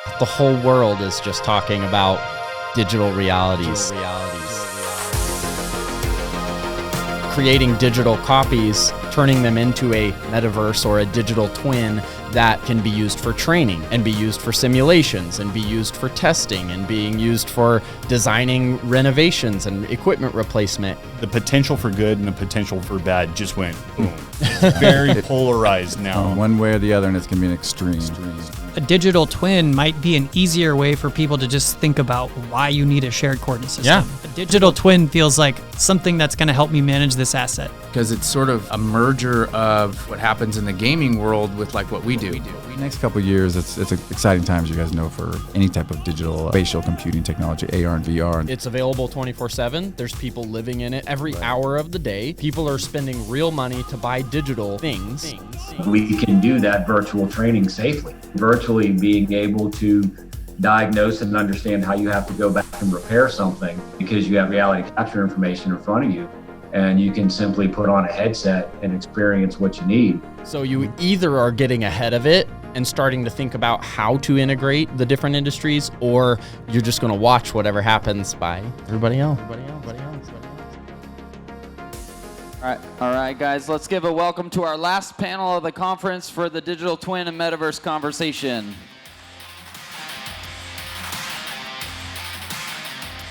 The whole world is just talking about digital realities. Creating digital copies, turning them into a metaverse or a digital twin that can be used for training and be used for simulations and be used for testing and being used for designing renovations and equipment replacement. The potential for good and the potential for bad just went boom. It's very polarized now. One way or the other, and it's going to be an extreme. A digital twin might be an easier way for people to just think about why you need a shared coordinate system. Yeah. A digital twin feels like something that's going to help me manage this asset. Because it's sort of a merger of what happens in the gaming world with like what we do. The next couple of years, it's exciting times, you guys know, for any type of digital spatial computing technology, AR and VR. It's available 24/7. There's people living in it every hour of the day. People are spending real money to buy digital things. We can do that virtual training safely. Virtually being able to diagnose and understand how you have to go back and repair something because you have reality capture information in front of you. And you can simply put on a headset and experience what you need. So you either are getting ahead of it and starting to think about how to integrate the different industries, or you're just going to watch whatever happens by everybody else. All right, guys, let's give a welcome to our last panel of the conference for the Digital Twin and Metaverse conversation.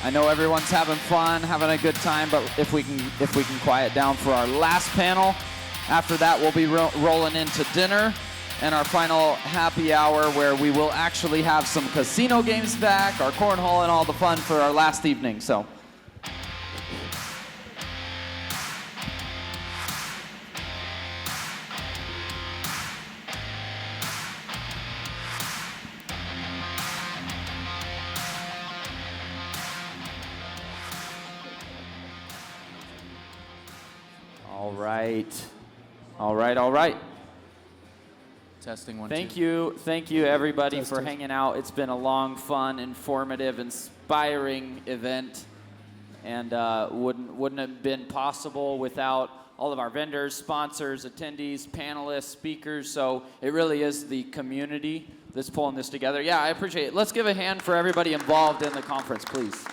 I know everyone's having fun, having a good time, but if we can quiet down for our last panel. After that, we'll be rolling into dinner and our final happy hour where we will actually have some casino games back, our cornhole, and all the fun for our last evening. So. All right. Testing one, Thank two. you everybody for hanging out. It's been a long, fun, informative, inspiring event, and wouldn't have been possible without all of our vendors, sponsors, attendees, panelists, speakers. So it really is the community that's pulling this together. Yeah, I appreciate it. Let's give a hand for everybody involved in the conference, please.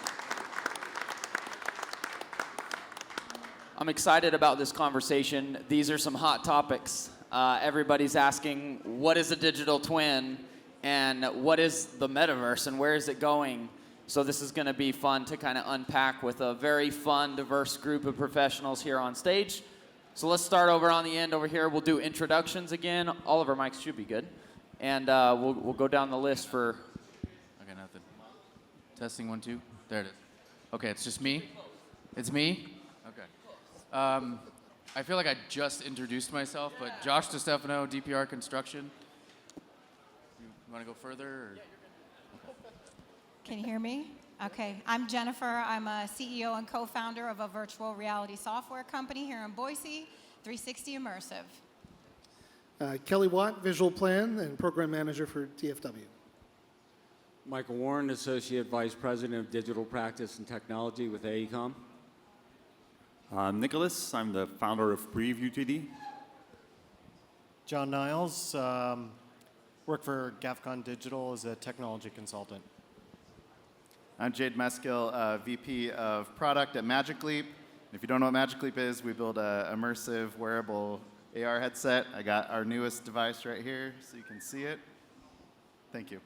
I'm excited about this conversation. These are some hot topics. Everybody's asking, what is a digital twin? And what is the metaverse? And where is it going? So this is going to be fun to kind of unpack with a very fun, diverse group of professionals here on stage. So let's start over on the end over here. We'll do introductions again. All of our mics should be good. And we'll go down the list for... Okay, nothing. Testing one, two. There it is. Okay, it's just me? It's me? Okay. I feel like I just introduced myself, but Josh DeStefano, DPR Construction. You want to go further? Or? Can you hear me? Okay, I'm Jennifer. I'm a CEO and co-founder of a virtual reality software company here in Boise, 360 Immersive. Kelly Watt, Visual Plan and Program Manager for DFW. Michael Warren, Associate Vice President of Digital Practice and Technology with AECOM. Nicholas, I'm the founder of Preview 2D. John Niles, work for GAFCON Digital as a technology consultant. I'm Jade Meskill, VP of Product at Magic Leap. If you don't know what Magic Leap is, we build an immersive wearable AR headset. I got our newest device right here so you can see it. Thank you.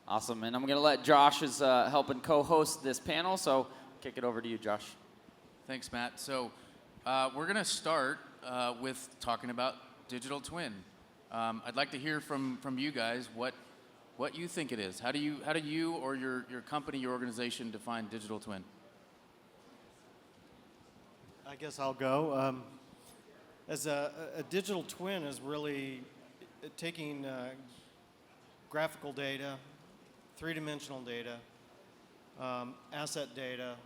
Awesome, and I'm going to let Josh is helping co-host this panel, so kick it over to you, Josh. Thanks, Matt. So we're going to start with talking about digital twin. I'd like to hear from you guys what you think it is. How do you or your company, your organization define digital twin? I guess I'll go. As a digital twin is really taking graphical data, three-dimensional data, asset data,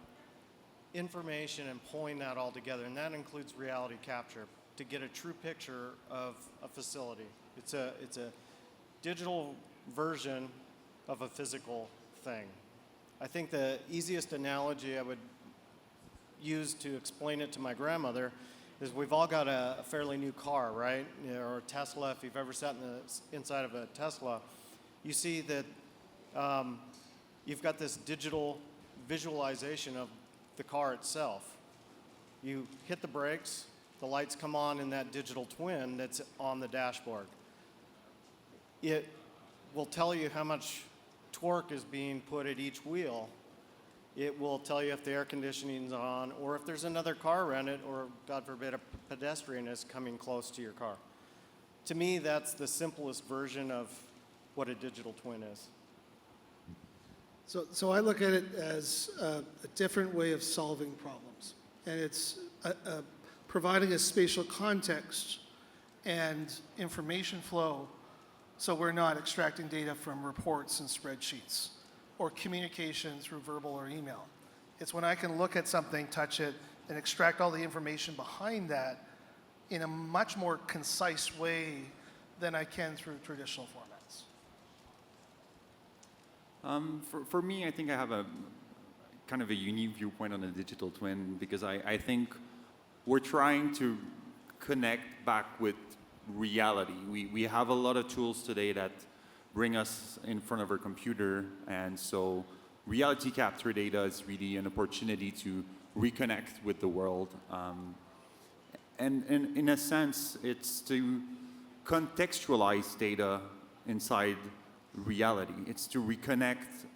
information, and pulling that all together, and that includes reality capture to get a true picture of a facility. It's a digital version of a physical thing. I think the easiest analogy I would use to explain it to my grandmother is we've all got a fairly new car, right? Or a Tesla. If you've ever sat inside of a Tesla, you see that you've got this digital visualization of the car itself. You hit the brakes, the lights come on in that digital twin that's on the dashboard. It will tell you how much torque is being put at each wheel. It will tell you if the air conditioning's on, or if there's another car around it, or God forbid, a pedestrian is coming close to your car. To me, that's the simplest version of what a digital twin is. So I look at it as a different way of solving problems. And it's providing a spatial context and information flow so we're not extracting data from reports and spreadsheets or communication through verbal or email. It's when I can look at something, touch it, and extract all the information behind that in a much more concise way than I can through traditional formats. For me, I think I have a kind of a unique viewpoint on the digital twin because I think we're trying to connect back with reality. We have a lot of tools today that bring us in front of our computer, and so reality capture data is really an opportunity to reconnect with the world. And in a sense, it's to contextualize data inside reality. It's to reconnect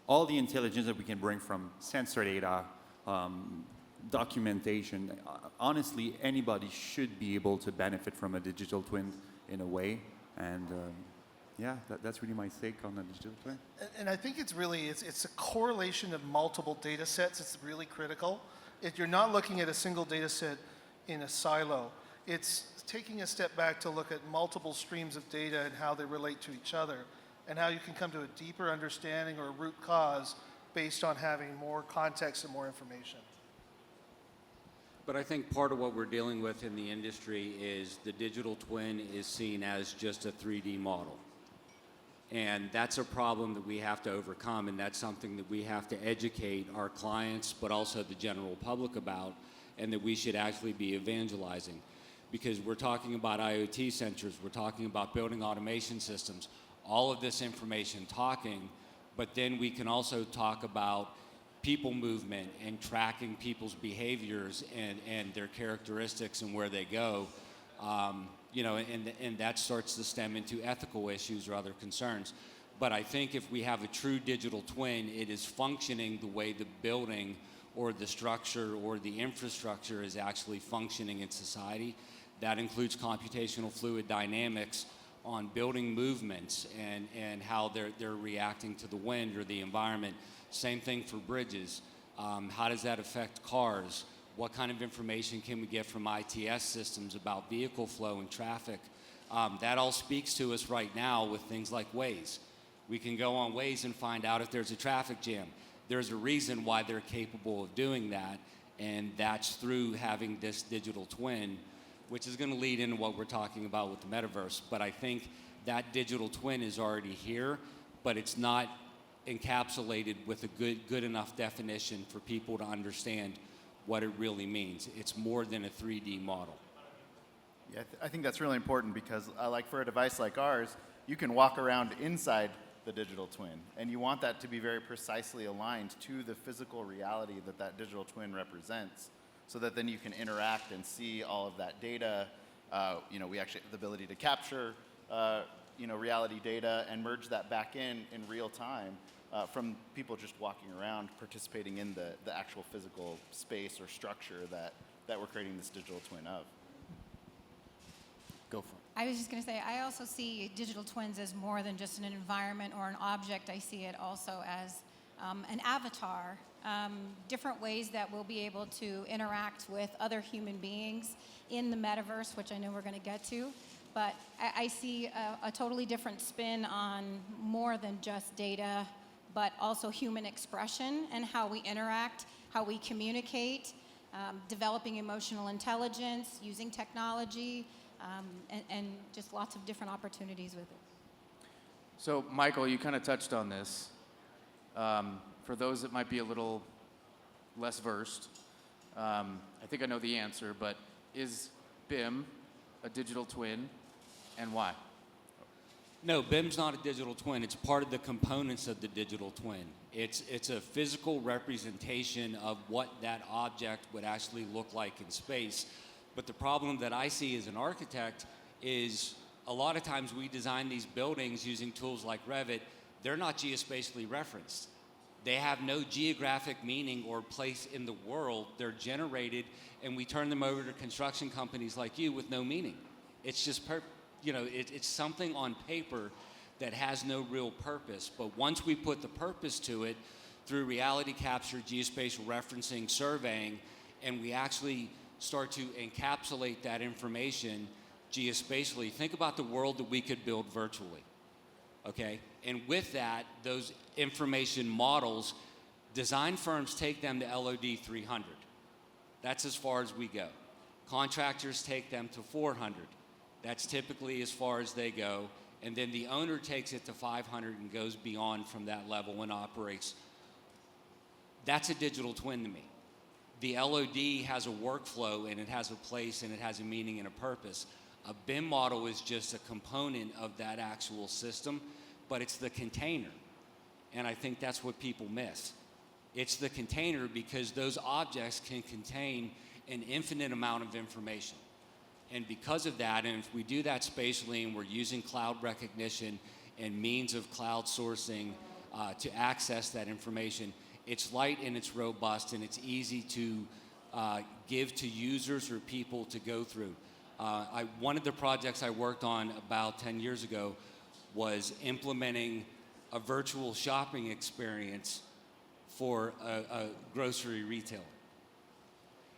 all the intelligence that we can bring from sensor data, documentation. Honestly, anybody should be able to benefit from a digital twin in a way. And yeah, that's really my take on the digital twin. And I think it's really, it's a correlation of multiple data sets. It's really critical. If you're not looking at a single data set in a silo, it's taking a step back to look at multiple streams of data and how they relate to each other, and how you can come to a deeper understanding or a root cause based on having more context and more information. But I think part of what we're dealing with in the industry is the digital twin is seen as just a 3D model. And that's a problem that we have to overcome, and that's something that we have to educate our clients, but also the general public about, and that we should actually be evangelizing. Because we're talking about IoT sensors, we're talking about building automation systems, all of this information talking, but then we can also talk about people movement and tracking people's behaviors and their characteristics and where they go. You know, and that starts to stem into ethical issues or other concerns. But I think if we have a true digital twin, it is functioning the way the building or the structure or the infrastructure is actually functioning in society. That includes computational fluid dynamics on building movements and how they're reacting to the wind or the environment. Same thing for bridges. How does that affect cars? What kind of information can we get from ITS systems about vehicle flow and traffic? That all speaks to us right now with things like Waze. We can go on Waze and find out if there's a traffic jam. There's a reason why they're capable of doing that, and that's through having this digital twin, which is going to lead into what we're talking about with the metaverse. But I think that digital twin is already here, but it's not encapsulated with a good enough definition for people to understand what it really means. It's more than a 3D model. Yeah, I think that's really important because like for a device like ours, you can walk around inside the digital twin, and you want that to be very precisely aligned to the physical reality that that digital twin represents, so that then you can interact and see all of that data. You know, we actually have the ability to capture, you know, reality data and merge that back in real time from people just walking around, participating in the actual physical space or structure that we're creating this digital twin of. Go for it. I was just going to say, I also see digital twins as more than just an environment or an object. I see it also as an avatar, different ways that we'll be able to interact with other human beings in the metaverse, which I know we're going to get to. But I see a totally different spin on more than just data, but also human expression and how we interact, how we communicate, developing emotional intelligence, using technology, and just lots of different opportunities with it. So, Michael, you kind of touched on this. For those that might be a little less versed, I think I know the answer, but is BIM a digital twin, and why? No, BIM's not a digital twin. It's part of the components of the digital twin. It's a physical representation of what that object would actually look like in space. But the problem that I see as an architect is a lot of times we design these buildings using tools like Revit. They're not geospatially referenced. They have no geographic meaning or place in the world. They're generated, and we turn them over to construction companies like you with no meaning. It's just it's something on paper that has no real purpose. But once we put the purpose to it through reality capture, geospatial referencing, surveying, and we actually start to encapsulate that information geospatially, think about the world that we could build virtually, okay? And with that, those information models, design firms take them to LOD 300. That's as far as we go. Contractors take them to 400. That's typically as far as they go. And then the owner takes it to 500 and goes beyond from that level and operates. That's a digital twin to me. The LOD has a workflow, and it has a place, and it has a meaning and a purpose. A BIM model is just a component of that actual system, but it's the container. And I think that's what people miss. It's the container because those objects can contain an infinite amount of information. And because of that, and if we do that spatially and we're using cloud recognition and means of cloud sourcing to access that information, it's light and it's robust and it's easy to give to users or people to go through. One of the projects I worked on about 10 years ago was implementing a virtual shopping experience for a grocery retailer.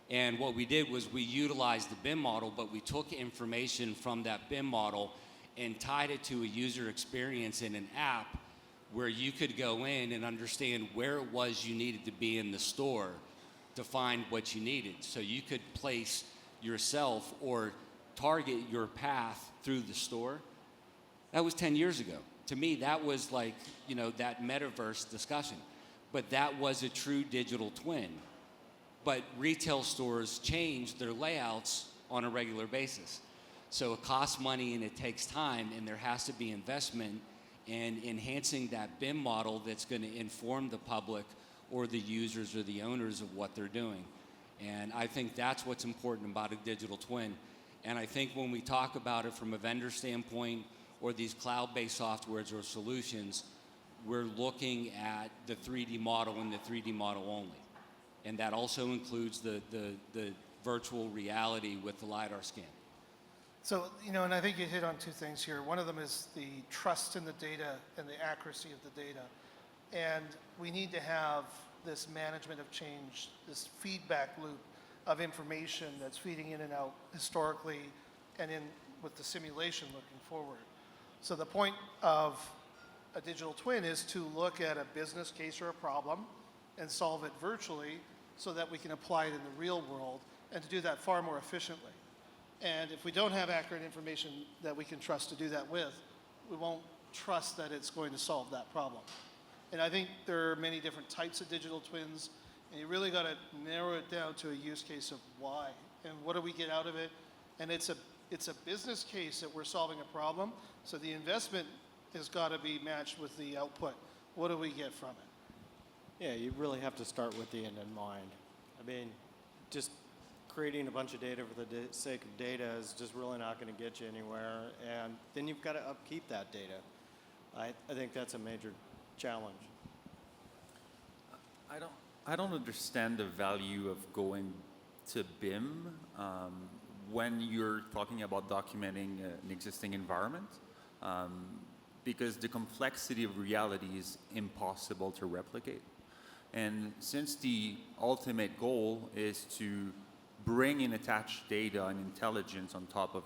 And what we did was we utilized the BIM model, but we took information from that BIM model and tied it to a user experience in an app where you could go in and understand where it was you needed to be in the store to find what you needed. So you could place yourself or target your path through the store. That was 10 years ago. To me, that was like, that metaverse discussion. But that was a true digital twin. But retail stores change their layouts on a regular basis. So it costs money and it takes time, and there has to be investment in enhancing that BIM model that's going to inform the public or the users or the owners of what they're doing. And I think that's what's important about a digital twin. And I think when we talk about it from a vendor standpoint or these cloud-based softwares or solutions, we're looking at the 3D model and the 3D model only. And that also includes the virtual reality with the LiDAR scan. So, and I think you hit on two things here. One of them is the trust in the data and the accuracy of the data. And we need to have this management of change, this feedback loop of information that's feeding in and out historically and in with the simulation looking forward. So the point of a digital twin is to look at a business case or a problem and solve it virtually so that we can apply it in the real world, and to do that far more efficiently. And if we don't have accurate information that we can trust to do that with, we won't trust that it's going to solve that problem. And I think there are many different types of digital twins, and you really got to narrow it down to a use case of why, and what do we get out of it. And it's a business case that we're solving a problem, so the investment has got to be matched with the output. What do we get from it? Yeah, you really have to start with the end in mind. I mean, just creating a bunch of data for the sake of data is just really not going to get you anywhere. And then you've got to upkeep that data. I think that's a major challenge. I don't understand the value of going to BIM when you're talking about documenting an existing environment, because the complexity of reality is impossible to replicate. And since the ultimate goal is to bring in attached data and intelligence on top of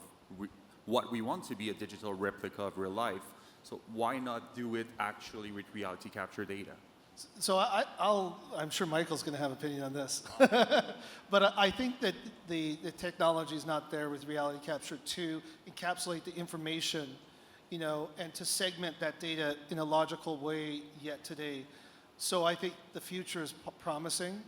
what we want to be a digital replica of real life, so why not do it actually with reality capture data? So I'm sure Michael's going to have an opinion on this. But I think that the technology is not there with reality capture to encapsulate the information, and to segment that data in a logical way yet today. So I think the future is promising.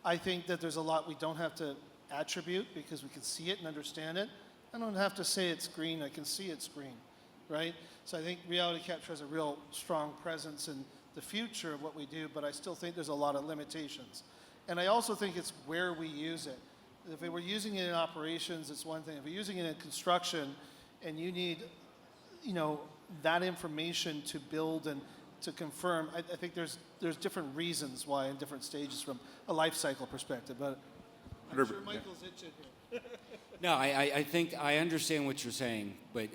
I think that there's a lot we don't have to attribute because we can see it and understand it. I don't have to say it's green. I can see it's green. right? So I think reality capture has a real strong presence in the future of what we do, but I still think there's a lot of limitations. And I also think it's where we use it. If we were using it in operations, it's one thing. If we're using it in construction and you need, you know, that information to build and to confirm, I think there's different reasons why in different stages from a life cycle perspective. But I'm sure Michael's itching here. No, I think I understand what you're saying, but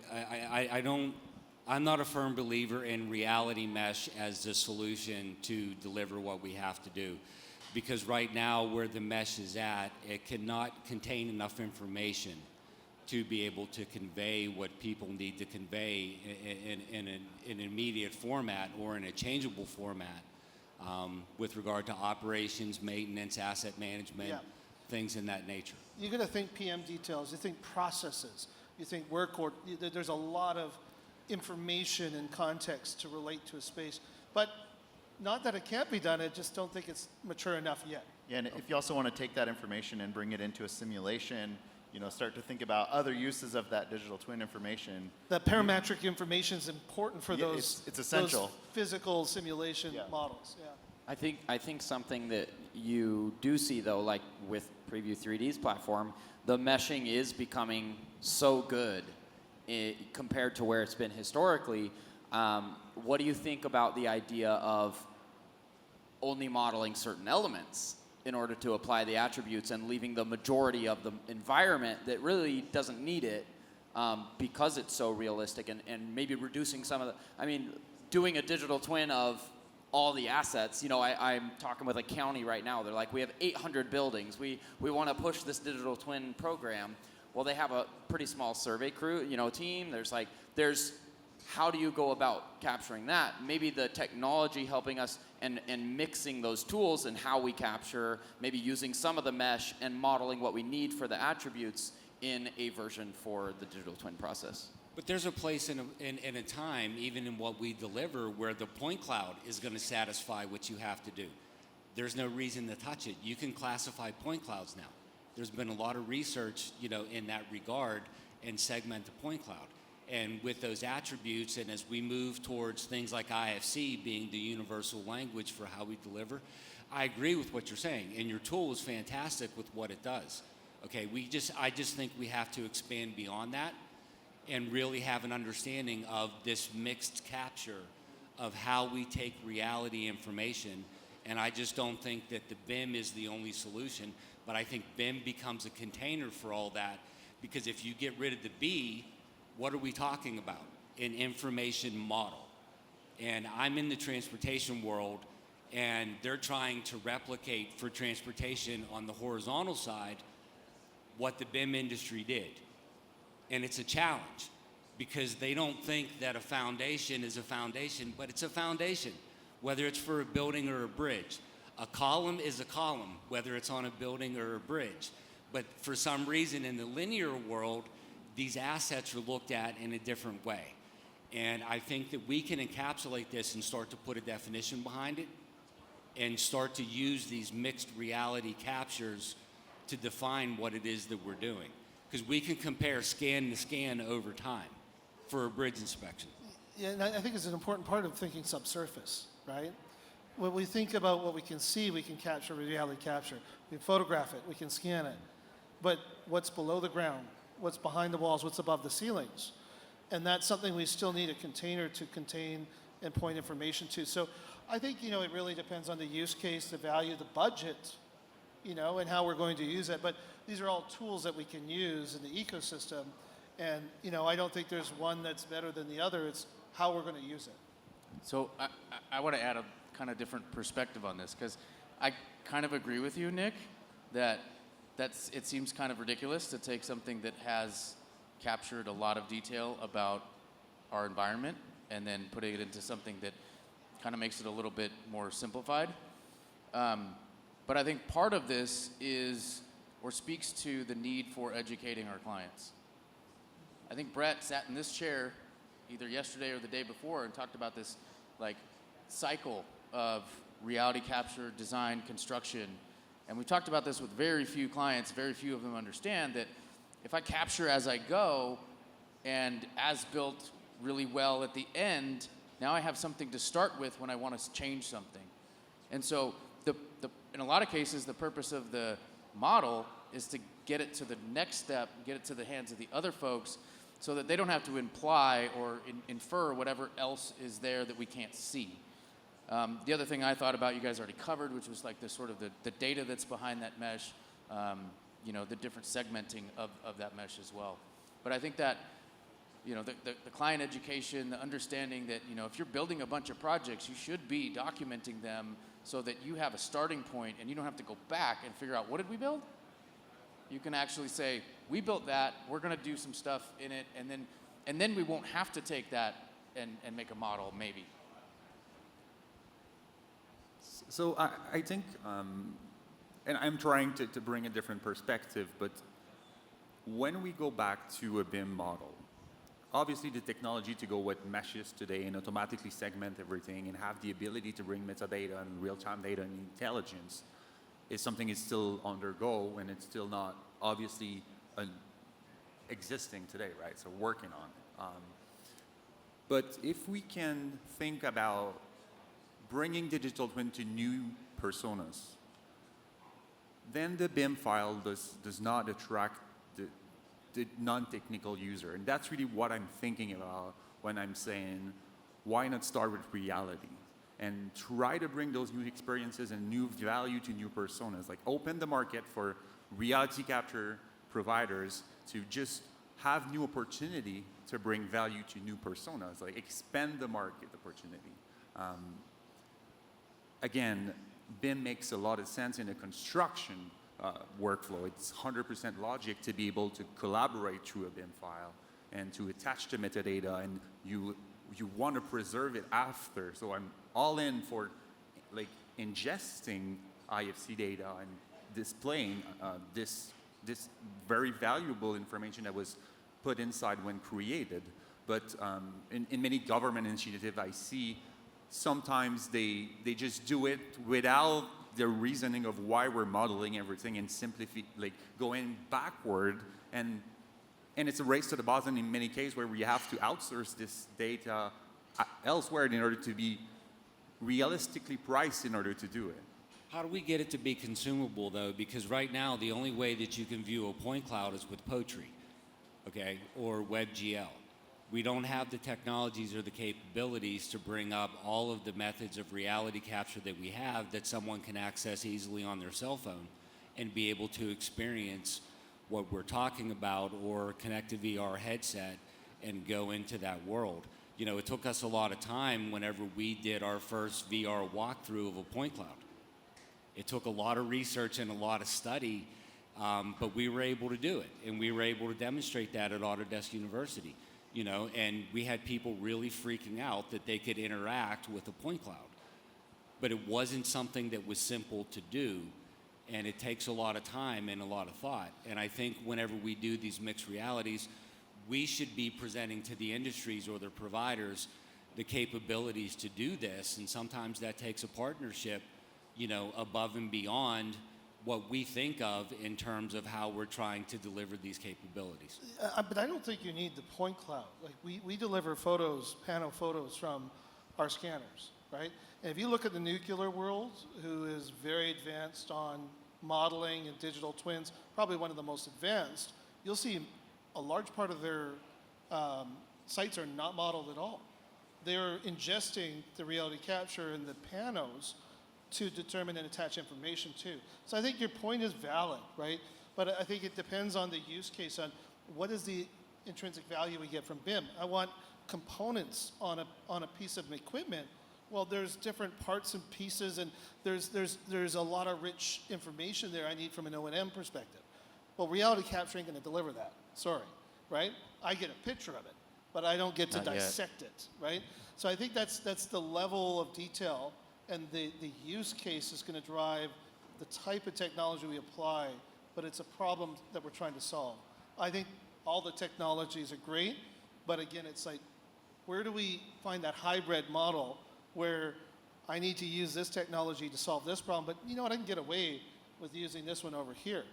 I'm not a firm believer in reality mesh as the solution to deliver what we have to do. Because right now, where the mesh is at, it cannot contain enough information to be able to convey what people need to convey in an immediate format or in a changeable format with regard to operations, maintenance, asset management, things in that nature. You're going to think PM details, you think processes, you think work order. There's a lot of information and context to relate to a space. But not that it can't be done, I just don't think it's mature enough yet. Yeah, and if you also want to take that information and bring it into a simulation, you know, start to think about other uses of that digital twin information. That parametric information is important for those, it's essential. Those physical simulation models. Yeah. I think something that you do see though, like with Preview 3D's platform, the meshing is becoming so good compared to where it's been historically. What do you think about the idea of only modeling certain elements in order to apply the attributes and leaving the majority of the environment that really doesn't need it because it's so realistic, and maybe reducing some of the, I mean, doing a digital twin of all the assets. You know, I'm talking with a county right now. They're like, we have 800 buildings. We want to push this digital twin program. Well, they have a pretty small survey crew, you know, team. There's how do you go about capturing that? Maybe the technology helping us and mixing those tools and how we capture, maybe using some of the mesh and modeling what we need for the attributes in a version for the digital twin process. But there's a place in a time, even in what we deliver, where the point cloud is going to satisfy what you have to do. There's no reason to touch it. You can classify point clouds now. There's been a lot of research, you know, in that regard and segment the point cloud. And with those attributes, and as we move towards things like IFC being the universal language for how we deliver, I agree with what you're saying. And your tool is fantastic with what it does. Okay, I just think we have to expand beyond that and really have an understanding of this mixed capture of how we take reality information. And I just don't think that the BIM is the only solution, but I think BIM becomes a container for all that, because if you get rid of the B, what are we talking about? An information model. And I'm in the transportation world, and they're trying to replicate for transportation on the horizontal side what the BIM industry did. And it's a challenge because they don't think that a foundation is a foundation, but it's a foundation, whether it's for a building or a bridge. A column is a column, whether it's on a building or a bridge. But for some reason in the linear world, these assets are looked at in a different way. And I think that we can encapsulate this and start to put a definition behind it and start to use these mixed reality captures to define what it is that we're doing. Because we can compare scan to scan over time for a bridge inspection. Yeah, and I think it's an important part of thinking subsurface, right? When we think about what we can see, we can capture with reality capture. We can photograph it, we can scan it. But what's below the ground? What's behind the walls, what's above the ceilings. And that's something we still need a container to contain and point information to. So I think, you know, it really depends on the use case, the value, the budget, you know, and how we're going to use it. But these are all tools that we can use in the ecosystem. And, you know, I don't think there's one that's better than the other. It's how we're going to use it. So I want to add a kind of different perspective on this, because I kind of agree with you, Nick, that it seems kind of ridiculous to take something that has captured a lot of detail about our environment and then putting it into something that kind of makes it a little bit more simplified. But I think part of this is, or speaks to, the need for educating our clients. I think Brett sat in this chair either yesterday or the day before and talked about this like cycle of reality capture, design, construction. And we talked about this with very few clients. Very few of them understand that if I capture as I go and as built really well at the end, now I have something to start with when I want to change something. And so in a lot of cases, the purpose of the model is to get it to the next step, get it to the hands of the other folks, so that they don't have to imply or infer whatever else is there that we can't see. The other thing I thought about, you guys already covered, which was like the sort of the data that's behind that mesh, the different segmenting of that mesh as well. But I think that, the client education, the understanding that, if you're building a bunch of projects, you should be documenting them so that you have a starting point and you don't have to go back and figure out, what did we build? You can actually say, we built that, we're going to do some stuff in it, and then we won't have to take that and make a model, maybe. So I think, and I'm trying to bring a different perspective, but when we go back to a BIM model, obviously the technology to go with meshes today and automatically segment everything and have the ability to bring metadata and real-time data and intelligence is something that's still undergo, and it's still not obviously existing today, right? So working on it. But if we can think about bringing digital twin to new personas, then the BIM file does not attract the non-technical user. And that's really what I'm thinking about when I'm saying, why not start with reality? And try to bring those new experiences and new value to new personas. Like open the market for reality capture providers to just have new opportunity to bring value to new personas, like expand the market opportunity. Again, BIM makes a lot of sense in a construction workflow. It's 100% logic to be able to collaborate through a BIM file and to attach the metadata, and you want to preserve it after. So I'm all in for like ingesting IFC data and displaying this very valuable information that was put inside when created. But in many government initiatives I see, sometimes they just do it without the reasoning of why we're modeling everything and like going backward, and it's a race to the bottom in many cases where we have to outsource this data elsewhere in order to be realistically priced in order to do it. How do we get it to be consumable though? Because right now the only way that you can view a point cloud is with Potri, okay, or WebGL. We don't have the technologies or the capabilities to bring up all of the methods of reality capture that we have that someone can access easily on their cell phone and be able to experience what we're talking about or connect a VR headset and go into that world. It took us a lot of time whenever we did our first VR walkthrough of a point cloud. It took a lot of research and a lot of study, but we were able to do it, and we were able to demonstrate that at Autodesk University. And we had people really freaking out that they could interact with a point cloud. But it wasn't something that was simple to do, and it takes a lot of time and a lot of thought. And I think whenever we do these mixed realities, we should be presenting to the industries or their providers the capabilities to do this, and sometimes that takes a partnership, above and beyond what we think of in terms of how we're trying to deliver these capabilities. But I don't think you need the point cloud. Like we deliver photos, panel photos from our scanners, right? And if you look at the nuclear world, who is very advanced on modeling and digital twins, probably one of the most advanced, you'll see a large part of their sites are not modeled at all. They're ingesting the reality capture and the panos to determine and attach information to. So I think your point is valid, right? But I think it depends on the use case, on what is the intrinsic value we get from BIM. I want components on a piece of equipment. Well, there's different parts and pieces, and there's a lot of rich information there I need from an O&M perspective. Well, reality capture ain't gonna deliver that, sorry, right? I get a picture of it, but I don't get to dissect it, right? So I think that's the level of detail, and the use case is going to drive the type of technology we apply, but it's a problem that we're trying to solve. I think all the technologies are great, but again, it's like, where do we find that hybrid model where I need to use this technology to solve this problem, but you know what, I can get away with using this one over here.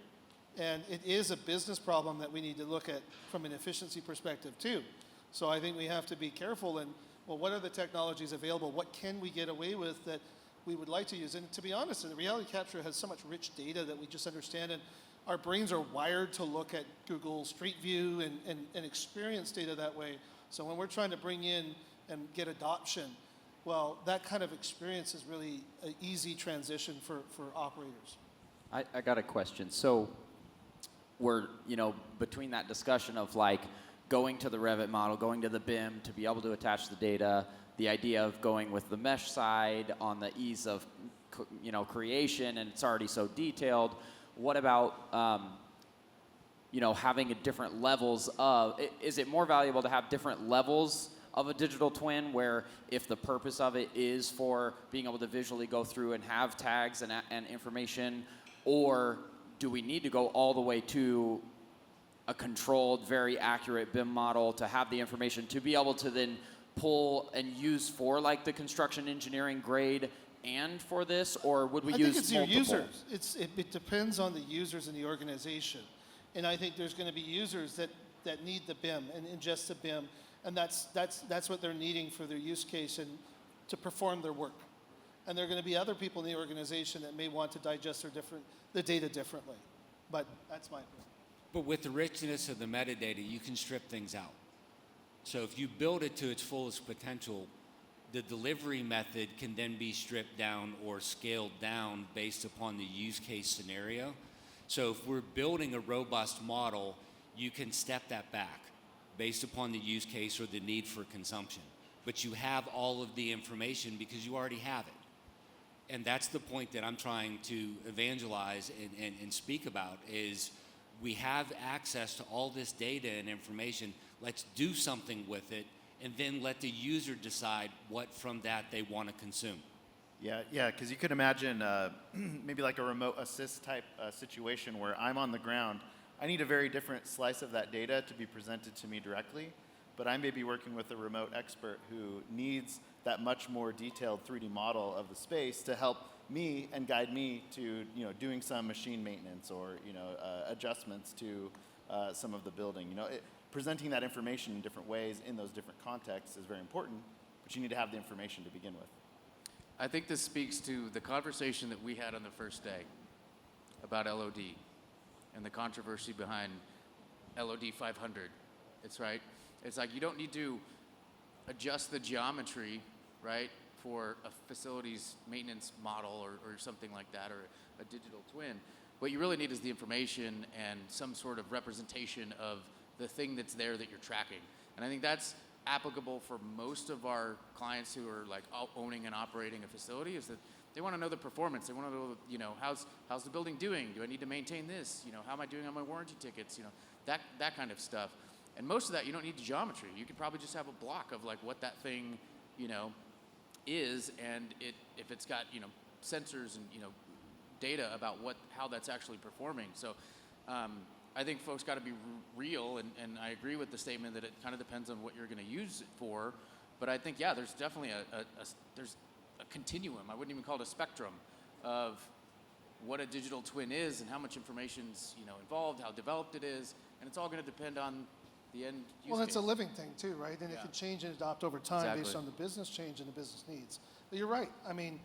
And it is a business problem that we need to look at from an efficiency perspective too. So I think we have to be careful and, well, what are the technologies available? What can we get away with that we would like to use? And to be honest, the reality capture has so much rich data that we just understand, and our brains are wired to look at Google Street View and experience data that way. So when we're trying to bring in and get adoption, well, that kind of experience is really an easy transition for operators. I got a question. So we're, between that discussion of like going to the Revit model, going to the BIM to be able to attach the data, the idea of going with the mesh side on the ease of, creation, and it's already so detailed. What about, having a different levels of, is it more valuable to have different levels of a digital twin where if the purpose of it is for being able to visually go through and have tags and information, or do we need to go all the way to a controlled, very accurate BIM model to have the information to be able to then pull and use for like the construction engineering grade and for this, or would we use multiple? I think it's your users. It depends on the users in the organization. And I think there's going to be users that need the BIM and ingest the BIM, and that's what they're needing for their use case and to perform their work. And there are going to be other people in the organization that may want to digest the data differently. But that's my opinion. But with the richness of the metadata, you can strip things out. So if you build it to its fullest potential, the delivery method can then be stripped down or scaled down based upon the use case scenario. So if we're building a robust model, you can step that back based upon the use case or the need for consumption. But you have all of the information because you already have it. And that's the point that I'm trying to evangelize and speak about is we have access to all this data and information. Let's do something with it and then let the user decide what from that they want to consume. Yeah, because you could imagine maybe like a remote assist type situation where I'm on the ground. I need a very different slice of that data to be presented to me directly, but I may be working with a remote expert who needs that much more detailed 3D model of the space to help me and guide me to doing some machine maintenance or adjustments to some of the building. Presenting that information in different ways in those different contexts is very important, but you need to have the information to begin with. I think this speaks to the conversation that we had on the first day about LOD and the controversy behind LOD 500. It's right. It's like you don't need to adjust the geometry, right, for a facilities maintenance model or something like that, or a digital twin. What you really need is the information and some sort of representation of the thing that's there that you're tracking. And I think that's applicable for most of our clients who are like owning and operating a facility, is that they want to know the performance. They want to know, how's the building doing? Do I need to maintain this? How am I doing on my warranty tickets? That kind of stuff. And most of that, you don't need geometry. You could probably just have a block of like what that thing, is, and if it's got, sensors and, data about how that's actually performing. So I think folks got to be real, and I agree with the statement that it kind of depends on what you're going to use it for. But I think, yeah, there's definitely there's a continuum. I wouldn't even call it a spectrum of what a digital twin is and how much information's involved, how developed it is, and it's all going to depend on the end use Well, it's case. a living thing too, right? And it can change and adopt over time based on the business change and the business needs. But you're right. I mean,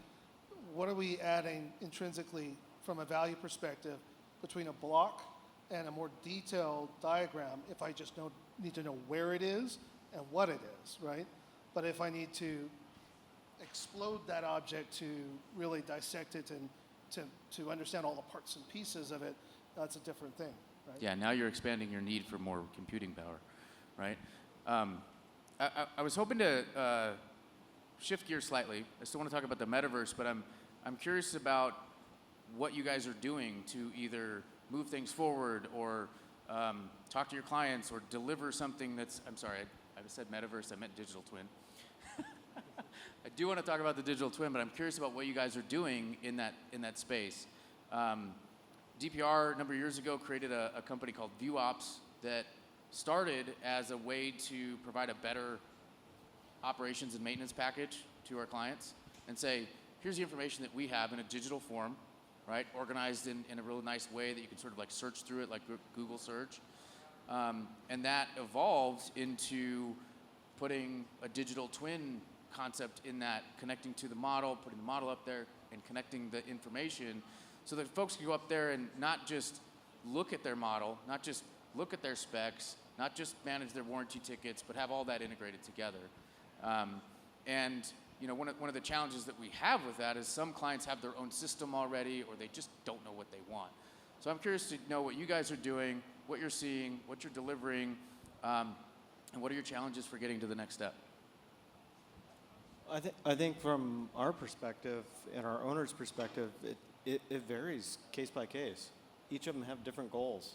what are we adding intrinsically from a value perspective between a block and a more detailed diagram if I just need to know where it is and what it is, right? But if I need to explode that object to really dissect it and to understand all the parts and pieces of it, that's a different thing, right? Yeah, now you're expanding your need for more computing power, right? I was hoping to shift gears slightly. I still want to talk about the metaverse, but I'm curious about what you guys are doing to either move things forward or talk to your clients or deliver something that's, I'm sorry, I said metaverse, I meant digital twin. I do want to talk about the digital twin, but I'm curious about what you guys are doing in that space. DPR a number of years ago created a company called ViewOps that started as a way to provide a better operations and maintenance package to our clients and say, here's the information that we have in a digital form, right? Organized in a really nice way that you can sort of like search through it like Google search. And that evolved into putting a digital twin concept in that, connecting to the model, putting the model up there, and connecting the information so that folks can go up there and not just look at their model, not just look at their specs, not just manage their warranty tickets, but have all that integrated together. And you know, one of the challenges that we have with that is some clients have their own system already, or they just don't know what they want. So I'm curious to know what you guys are doing, what you're seeing, what you're delivering, and what are your challenges for getting to the next step? I think from our perspective and our owner's perspective, it varies case by case. Each of them have different goals,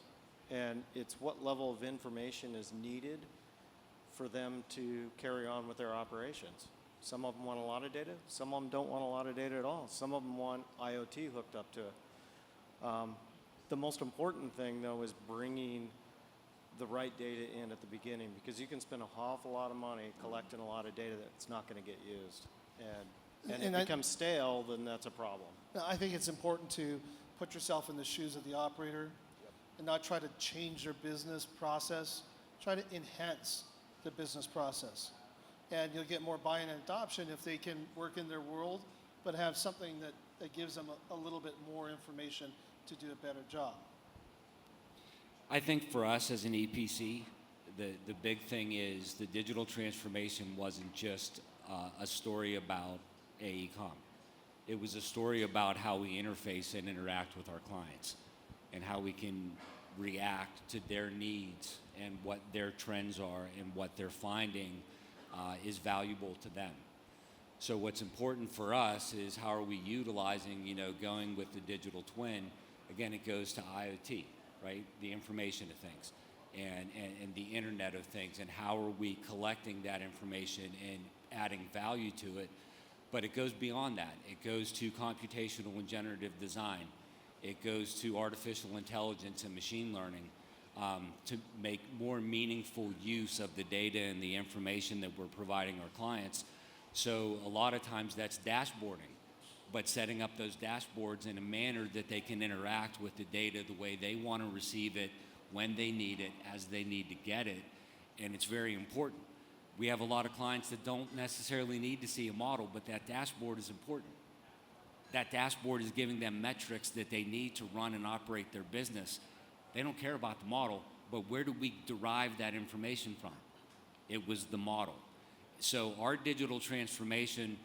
and it's what level of information is needed for them to carry on with their operations. Some of them want a lot of data, some of them don't want a lot of data at all. Some of them want IoT hooked up to it. The most important thing, though, is bringing the right data in at the beginning, because you can spend an awful lot of money collecting a lot of data that's not going to get used. And if it becomes stale, then that's a problem. I think it's important to put yourself in the shoes of the operator and not try to change their business process. Try to enhance the business process. And you'll get more buy-in and adoption if they can work in their world, but have something that gives them a little bit more information to do a better job. I think for us as an EPC, the big thing is the digital transformation wasn't just a story about AECOM. It was a story about how we interface and interact with our clients and how we can react to their needs and what their trends are and what they're finding is valuable to them. So what's important for us is how are we utilizing, going with the digital twin. Again, it goes to IoT, right? The information of things and the Internet of Things, and how are we collecting that information and adding value to it. But it goes beyond that. It goes to computational and generative design. It goes to artificial intelligence and machine learning to make more meaningful use of the data and the information that we're providing our clients. So a lot of times that's dashboarding, but setting up those dashboards in a manner that they can interact with the data the way they want to receive it, when they need it, as they need to get it. And it's very important. We have a lot of clients that don't necessarily need to see a model, but that dashboard is important. That dashboard is giving them metrics that they need to run and operate their business. They don't care about the model, but where do we derive that information from? It was the model. So our digital transformation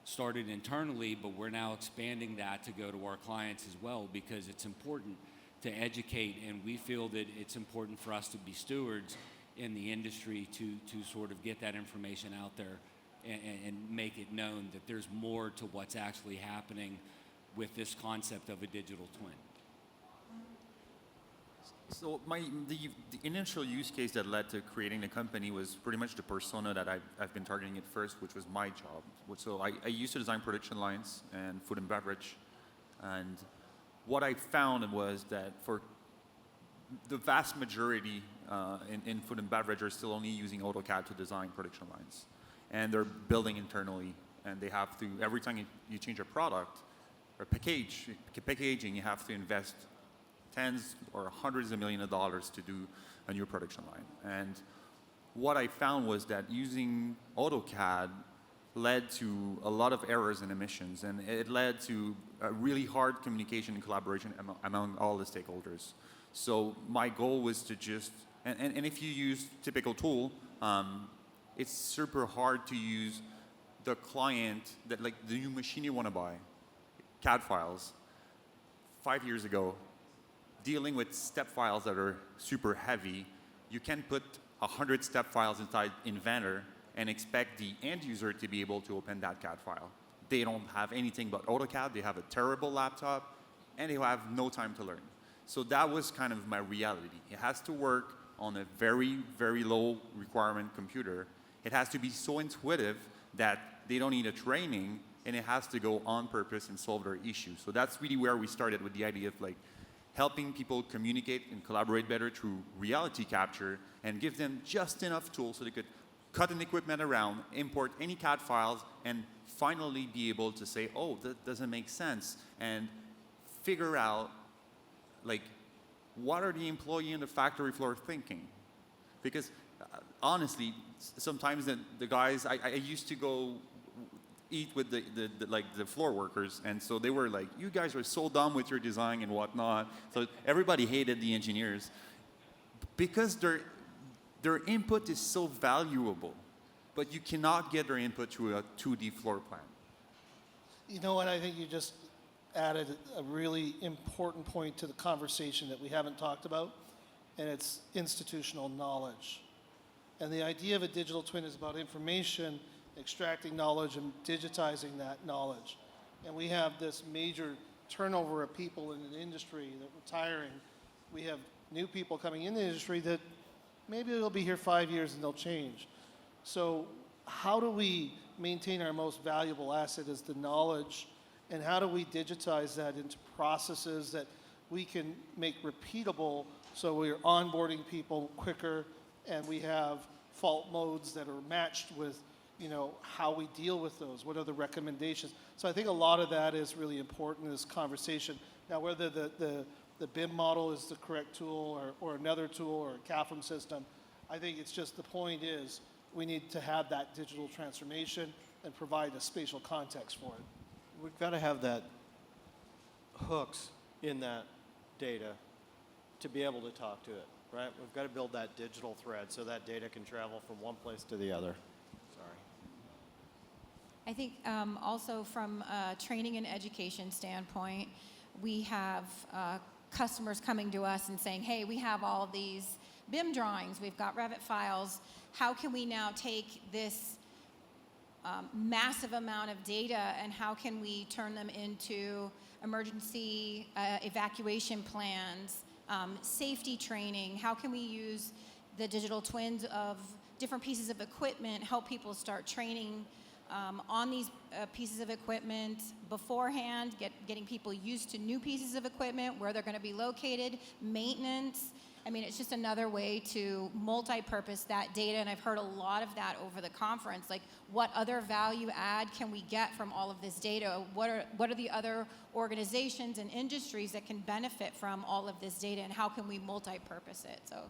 started internally, but we're now expanding that to go to our clients as well, because it's important to educate, and we feel that it's important for us to be stewards in the industry to sort of get that information out there and make it known that there's more to what's actually happening with this concept of a digital twin. So the initial use case that led to creating the company was pretty much the persona that I've been targeting at first, which was my job. So I used to design production lines and food and beverage. And what I found was that for the vast majority in food and beverage are still only using AutoCAD to design production lines. And they're building internally. And they have to, every time you change a product or packaging, you have to invest tens or hundreds of millions of dollars to do a new production line. And what I found was that using AutoCAD led to a lot of errors and omissions, and it led to a really hard communication and collaboration among all the stakeholders. So my goal was to just, and if you use typical tool, it's super hard to use the client, that like the new machine you want to buy, CAD files. 5 years ago, dealing with step files that are super heavy, you can put 100 step files inside Inventor and expect the end user to be able to open that CAD file. They don't have anything but AutoCAD, they have a terrible laptop, and they have no time to learn. So that was kind of my reality. It has to work on a very, very low requirement computer. It has to be so intuitive that they don't need a training, and it has to go on purpose and solve their issues. So that's really where we started with the idea of like helping people communicate and collaborate better through reality capture and give them just enough tools so they could cut an equipment around, import any CAD files, and finally be able to say, oh, that doesn't make sense, and figure out like what are the employee in the factory floor thinking? Because honestly, sometimes the guys, I used to go eat with the floor workers, and so they were like, you guys are so dumb with your design and whatnot. So everybody hated the engineers because their input is so valuable, but you cannot get their input through a 2D floor plan. You know what, I think you just added a really important point to the conversation that we haven't talked about, and it's institutional knowledge. And the idea of a digital twin is about information, extracting knowledge and digitizing that knowledge. And we have this major turnover of people in the industry that are retiring. We have new people coming in the industry that maybe they'll be here 5 years and they'll change. So how do we maintain our most valuable asset is the knowledge, and how do we digitize that into processes that we can make repeatable so we're onboarding people quicker and we have fault modes that are matched with, you know, how we deal with those, what are the recommendations. So I think a lot of that is really important in this conversation. Now, whether the BIM model is the correct tool or another tool or a CAFM system, I think it's just the point is we need to have that digital transformation and provide a spatial context for it. We've got to have that hooks in that data to be able to talk to it, right? We've got to build that digital thread so that data can travel from one place to the other. Sorry. I think also from a training and education standpoint, we have customers coming to us and saying, hey, we have all these BIM drawings, we've got Revit files. How can we now take this massive amount of data and how can we turn them into emergency evacuation plans, safety training? How can we use the digital twins of different pieces of equipment, help people start training on these pieces of equipment beforehand, getting people used to new pieces of equipment, where they're going to be located, maintenance. I mean, it's just another way to multi-purpose that data, and I've heard a lot of that over the conference. Like, what other value add can we get from all of this data? What are the other organizations and industries that can benefit from all of this data, and how can we multi-purpose it? So,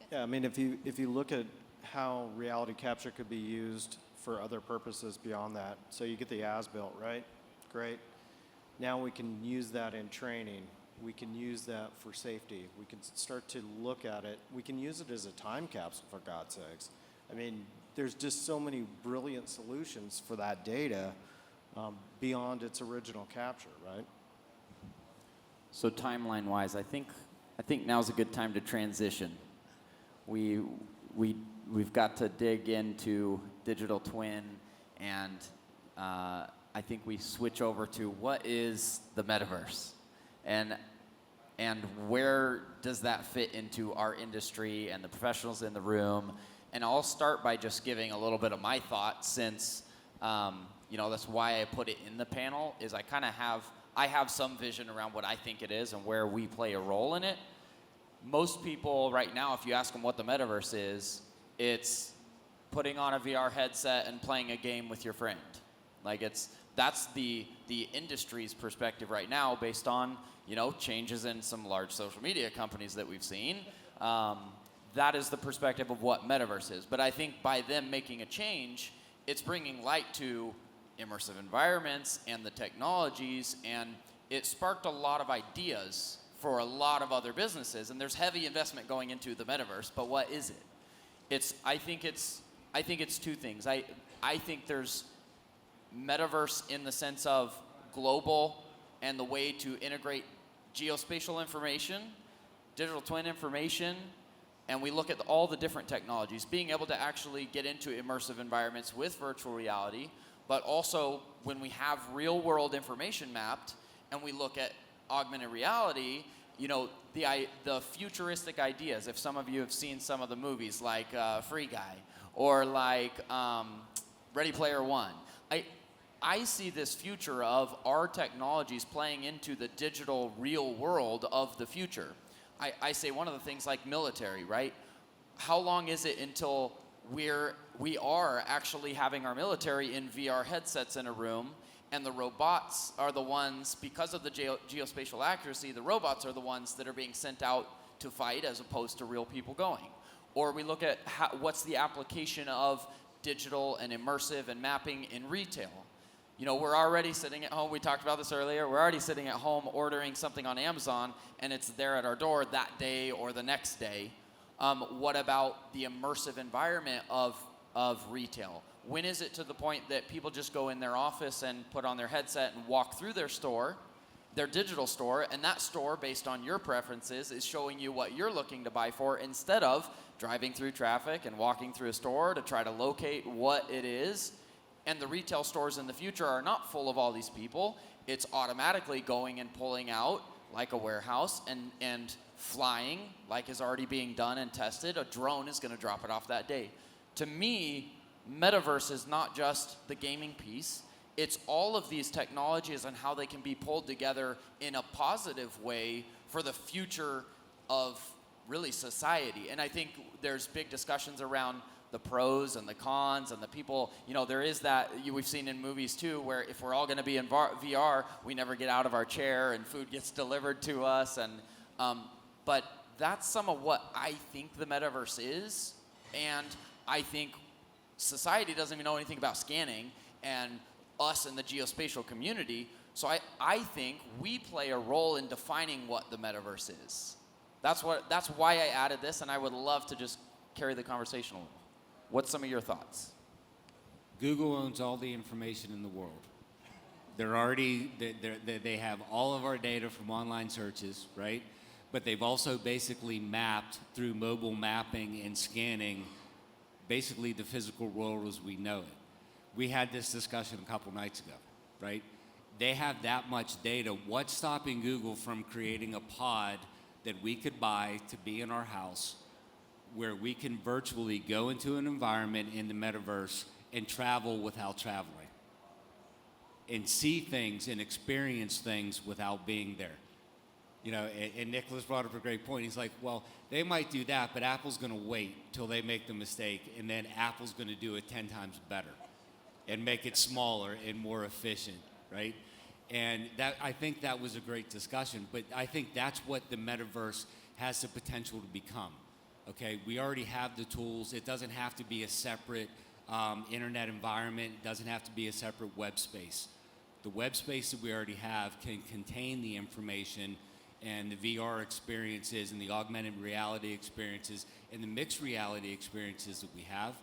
yeah, I mean, if you look at how reality capture could be used for other purposes beyond that, so you get the as-built, right? Great. Now we can use that in training. We can use that for safety. We can start to look at it. We can use it as a time capsule, for God's sakes. I mean, there's just so many brilliant solutions for that data beyond its original capture, right? So timeline-wise, I think now's a good time to transition. We've got to dig into digital twin, and I think we switch over to what is the metaverse, and where does that fit into our industry and the professionals in the room. And I'll start by just giving a little bit of my thoughts, since that's why I put it in the panel, is I have some vision around what I think it is and where we play a role in it. Most people right now, if you ask them what the metaverse is, it's putting on a VR headset and playing a game with your friend. Like, that's the industry's perspective right now, based on changes in some large social media companies that we've seen. That is the perspective of what metaverse is. But I think by them making a change, it's bringing light to immersive environments and the technologies, and it sparked a lot of ideas for a lot of other businesses. And there's heavy investment going into the metaverse, but what is it? I think it's two things. I think there's metaverse in the sense of global and the way to integrate geospatial information, digital twin information, and we look at all the different technologies, being able to actually get into immersive environments with virtual reality, but also when we have real world information mapped and we look at augmented reality, the futuristic ideas. If some of you have seen some of the movies like Free Guy or like Ready Player One, I see this future of our technologies playing into the digital real world of the future. I say one of the things like military, right? How long is it until we are actually having our military in VR headsets in a room, and the robots are the ones, because of the geospatial accuracy, the robots are the ones that are being sent out to fight as opposed to real people going? Or we look at what's the application of digital and immersive and mapping in retail. You know, we're already sitting at home, we talked about this earlier, we're already sitting at home ordering something on Amazon and it's there at our door that day or the next day. What about the immersive environment of retail? When is it to the point that people just go in their office and put on their headset and walk through their store, their digital store, and that store, based on your preferences, is showing you what you're looking to buy for instead of driving through traffic and walking through a store to try to locate what it is. And the retail stores in the future are not full of all these people. It's automatically going and pulling out like a warehouse and flying like is already being done and tested. A drone is going to drop it off that day. To me, Metaverse is not just the gaming piece. It's all of these technologies and how they can be pulled together in a positive way for the future of really society. And I think there's big discussions around the pros and the cons and the people, you know, there is that, we've seen in movies too, where if we're all going to be in VR, we never get out of our chair and food gets delivered to us. And but that's some of what I think the metaverse is. And I think society doesn't even know anything about scanning, and us in the geospatial community. So I think we play a role in defining what the metaverse is. That's why I added this, and I would love to just carry the conversation along. What's some of your thoughts? Google owns all the information in the world. They have all of our data from online searches, right? But they've also basically mapped through mobile mapping and scanning basically the physical world as we know it. We had this discussion a couple nights ago, right? They have that much data. What's stopping Google from creating a pod that we could buy to be in our house, where we can virtually go into an environment in the metaverse and travel without traveling, and see things and experience things without being there? You know, and Nicholas brought up a great point. He's like, well, they might do that, but Apple's going to wait till they make the mistake, and then Apple's going to do it 10 times better and make it smaller and more efficient, right? And that, I think that was a great discussion, but I think that's what the metaverse has the potential to become. Okay, we already have the tools. It doesn't have to be a separate internet environment. It doesn't have to be a separate web space. The web space that we already have can contain the information and the VR experiences and the augmented reality experiences and the mixed reality experiences that we have.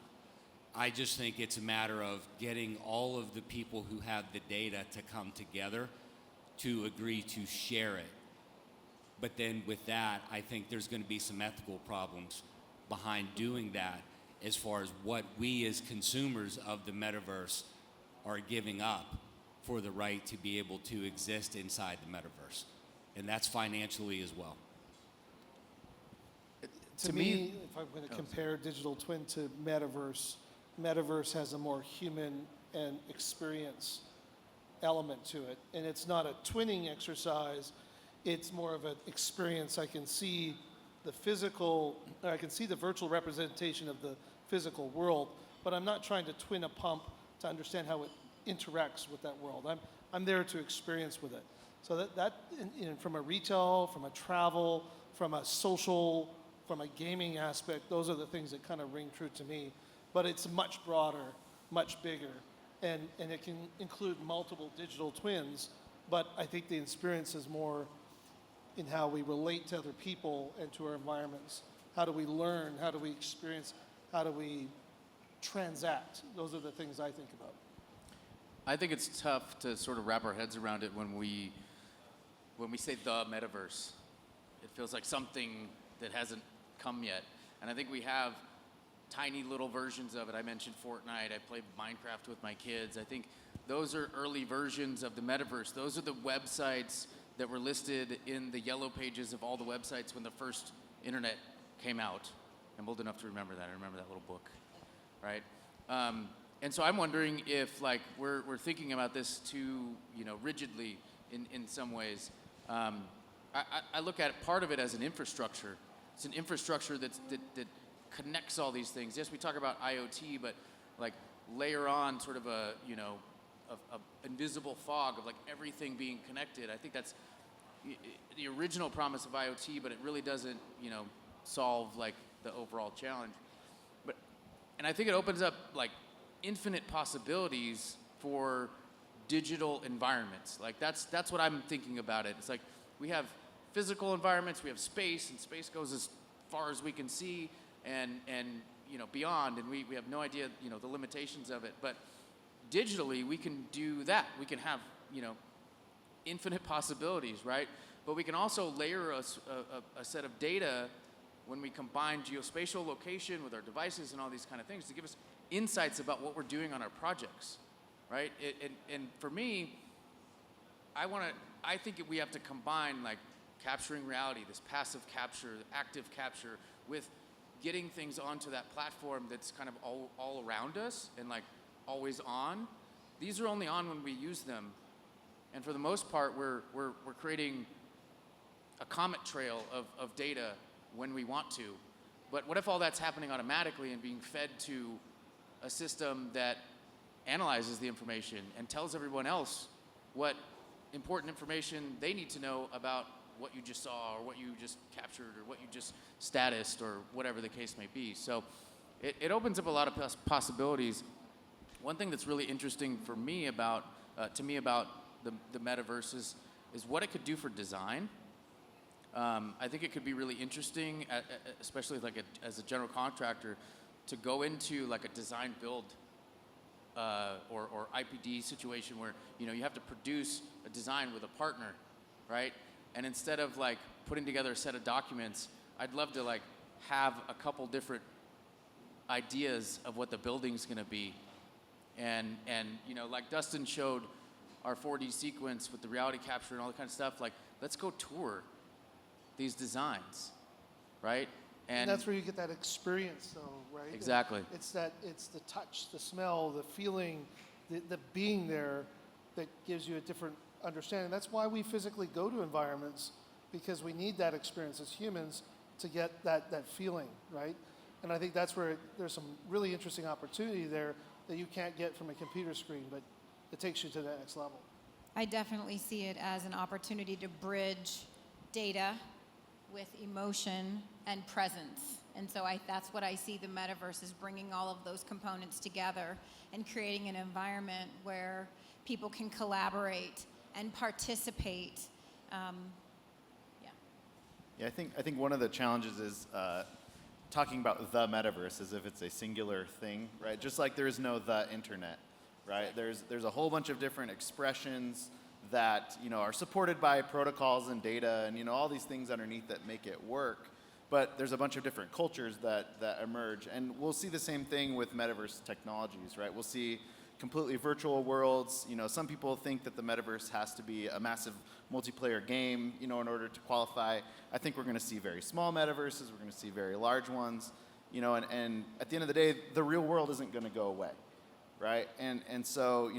I just think it's a matter of getting all of the people who have the data to come together to agree to share it. But then with that, I think there's going to be some ethical problems behind doing that, as far as what we as consumers of the metaverse are giving up for the right to be able to exist inside the metaverse. And that's financially as well. To me, if I'm going to compare digital twin to metaverse, metaverse has a more human and experience element to it. And it's not a twinning exercise. It's more of an experience. I can see the physical, I can see the virtual representation of the physical world, but I'm not trying to twin a pump to understand how it interacts with that world. I'm there to experience with it. So that from a retail, from a travel, from a social, from a gaming aspect, those are the things that kind of ring true to me. But it's much broader, much bigger, and it can include multiple digital twins, but I think the experience is more in how we relate to other people and to our environments. How do we learn? How do we experience? How do we transact? Those are the things I think about. I think it's tough to sort of wrap our heads around it when we say the metaverse. It feels like something that hasn't come yet. And I think we have tiny little versions of it. I mentioned Fortnite. I played Minecraft with my kids. I think those are early versions of the metaverse. Those are the websites that were listed in the yellow pages of all the websites when the first internet came out. I'm old enough to remember that. I remember that little book, right? And so I'm wondering if, like, we're thinking about this too, rigidly in some ways. I look at part of it as an infrastructure. It's an infrastructure that connects all these things. Yes, we talk about IoT, but like layer on sort of a invisible fog of like everything being connected. I think that's the original promise of IoT, but it really doesn't, solve like the overall challenge. And I think it opens up like infinite possibilities for digital environments. Like that's what I'm thinking about it. It's like we have physical environments, we have space, and space goes as far as we can see and beyond, and we have no idea the limitations of it. But digitally we can do that. We can have infinite possibilities, right? But we can also layer a set of data when we combine geospatial location with our devices and all these kind of things to give us insights about what we're doing on our projects, right? And for me, I think we have to combine like capturing reality, this passive capture, active capture, with getting things onto that platform that's kind of all around us and like always on. These are only on when we use them. And for the most part, we're creating a comet trail of data when we want to. But what if all that's happening automatically and being fed to a system that analyzes the information and tells everyone else what important information they need to know about what you just saw or what you just captured or what you just statused or whatever the case may be. So it opens up a lot of possibilities. One thing that's really interesting for me about the metaverse is what it could do for design. I think it could be really interesting, especially like as a general contractor, to go into like a design build or IPD situation where you have to produce a design with a partner, right? And instead of like putting together a set of documents, I'd love to like have a couple different ideas of what the building's going to be, and like Dustin showed our 4D sequence with the reality capture and all that kind of stuff. Like, let's go tour these designs, right? And that's where you get that experience, though, right? Exactly. It's the touch, the smell, the feeling, the being there that gives you a different understanding. That's why we physically go to environments, because we need that experience as humans to get that feeling, right? And I think that's where there's some really interesting opportunity there that you can't get from a computer screen, but it takes you to the next level. I definitely see it as an opportunity to bridge data with emotion and presence. And so that's what I see the metaverse is, bringing all of those components together and creating an environment where people can collaborate and participate. Yeah, I think one of the challenges is talking about the metaverse as if it's a singular thing, right? Just like there is no the internet, right? There's a whole bunch of different expressions that are supported by protocols and data and all these things underneath that make it work. But there's a bunch of different cultures that emerge, and we'll see the same thing with metaverse technologies, right? We'll see completely virtual worlds. Some people think that the metaverse has to be a massive multiplayer game, in order to qualify. I think we're going to see very small metaverses. We're going to see very large ones, and at the end of the day, the real world isn't going to go away, right? And so,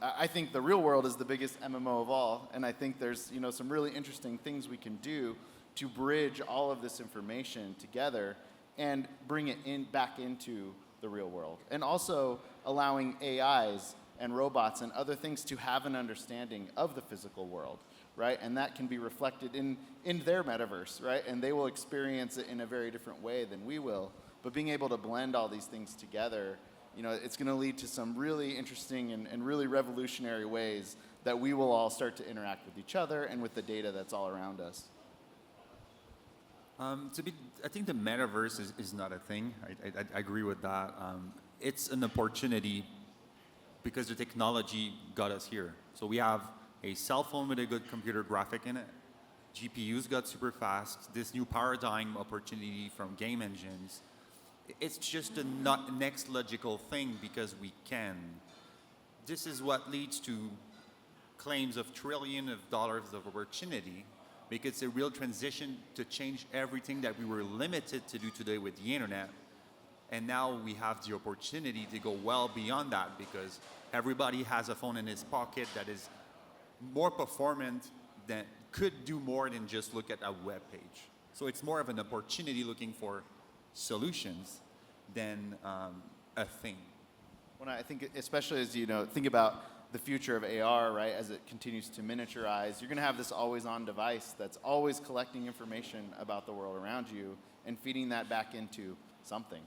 I think the real world is the biggest MMO of all, and I think there's, some really interesting things we can do to bridge all of this information together and bring it back into the real world. And also allowing AIs and robots and other things to have an understanding of the physical world, right? And that can be reflected in their metaverse, right? And they will experience it in a very different way than we will. But being able to blend all these things together, it's going to lead to some really interesting and really revolutionary ways that we will all start to interact with each other and with the data that's all around us. I think the metaverse is not a thing. I agree with that. It's an opportunity because the technology got us here. So we have a cell phone with a good computer graphic in it. GPUs got super fast. This new paradigm opportunity from game engines. It's just a next logical thing because we can. This is what leads to claims of trillions of dollars of opportunity, because it's a real transition to change everything that we were limited to do today with the internet. And now we have the opportunity to go well beyond that, because everybody has a phone in his pocket that is more performant, that could do more than just look at a web page. So it's more of an opportunity looking for solutions than a thing. When I think, especially as think about the future of AR, right, as it continues to miniaturize, you're going to have this always-on device that's always collecting information about the world around you and feeding that back into something,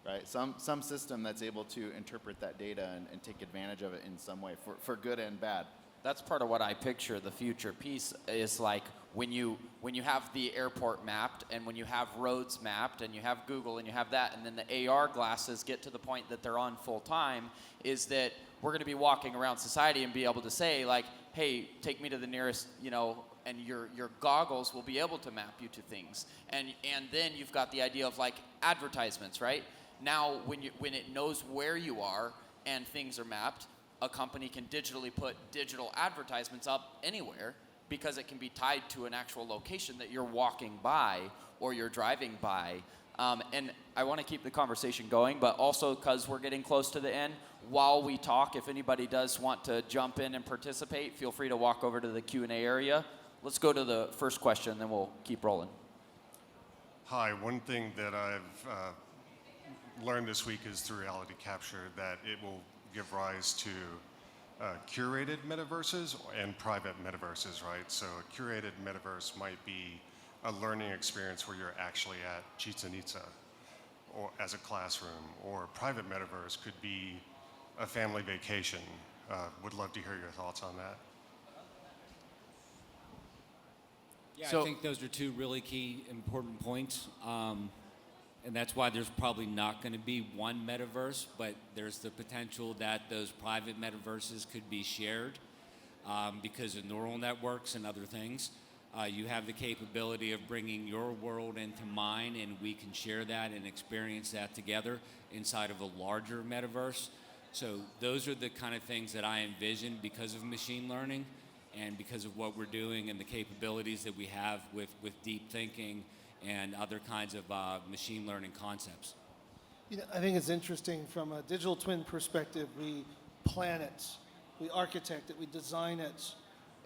right? Some system that's able to interpret that data and take advantage of it in some way for good and bad. That's part of what I picture the future piece is like when you have the airport mapped and when you have roads mapped and you have Google and you have that and then the AR glasses get to the point that they're on full time, is that we're going to be walking around society and be able to say like, hey, take me to the nearest, and your goggles will be able to map you to things. And then you've got the idea of like advertisements, right? Now when it knows where you are and things are mapped, a company can digitally put digital advertisements up anywhere because it can be tied to an actual location that you're walking by or you're driving by. And I want to keep the conversation going, but also because we're getting close to the end, while we talk, if anybody does want to jump in and participate, feel free to walk over to the Q&A area. Let's go to the first question, then we'll keep rolling. Hi, one thing that I've learned this week is through reality capture that it will give rise to curated metaverses and private metaverses, right? So a curated metaverse might be a learning experience where you're actually at Chichen Itza or as a classroom, or a private metaverse could be a family vacation. Would love to hear your thoughts on that. Yeah, I think those are two really key important points. And that's why there's probably not going to be one metaverse, but there's the potential that those private metaverses could be shared because of neural networks and other things. You have the capability of bringing your world into mine, and we can share that and experience that together inside of a larger metaverse. So those are the kind of things that I envision because of machine learning and because of what we're doing and the capabilities that we have with deep thinking and other kinds of machine learning concepts. I think it's interesting from a digital twin perspective. We plan it, we architect it, we design it,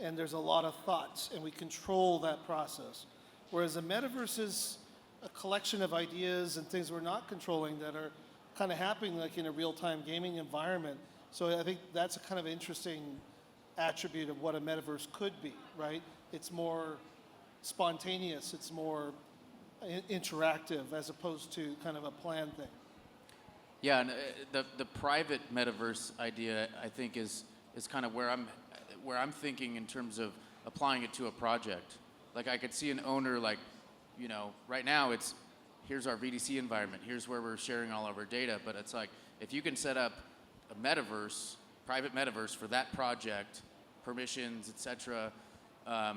and there's a lot of thoughts, and we control that process. Whereas a metaverse is a collection of ideas and things we're not controlling that are kind of happening like in a real-time gaming environment. So I think that's a kind of interesting attribute of what a metaverse could be, right? It's more spontaneous, it's more interactive as opposed to kind of a planned thing. Yeah, and the private metaverse idea, I think, is kind of where I'm thinking in terms of applying it to a project. Like I could see an owner like, right now it's, here's our VDC environment, here's where we're sharing all of our data, but it's like, if you can set up a metaverse, private metaverse for that project, permissions, etc., a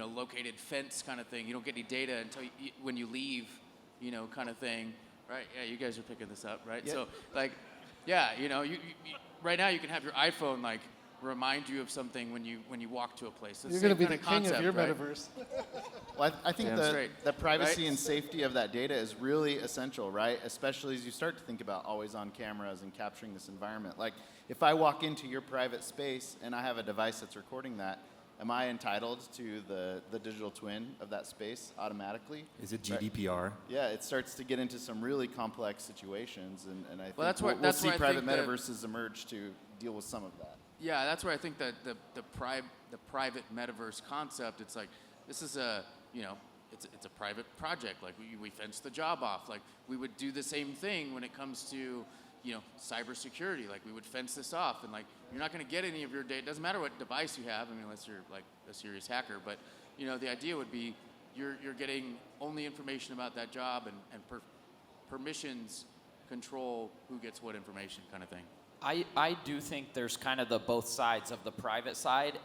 located fence kind of thing. You don't get any data until when you leave, kind of thing, right? Yeah, you guys are picking this up, right? Yep. So, like, yeah, you right now you can have your iPhone like remind you of something when you walk to a place. You're going to be the king of your metaverse. Well, I think the privacy and safety of that data is really essential, right? Especially as you start to think about always on cameras and capturing this environment. Like, if I walk into your private space and I have a device that's recording that, am I entitled to the digital twin of that space automatically? Is it GDPR? Right? Yeah, it starts to get into some really complex situations, and I think we'll see private metaverses emerge to deal with some of that. Yeah, that's where I think that the private metaverse concept, it's like, this is it's a private project. Like we fence the job off. Like we would do the same thing when it comes to cybersecurity. Like we would fence this off, and like you're not going to get any of your data. It doesn't matter what device you have. I mean, unless you're like a serious hacker. But the idea would be you're getting only information about that job, and permissions control who gets what information, kind of thing. I do think there's kind of the both sides of the private side,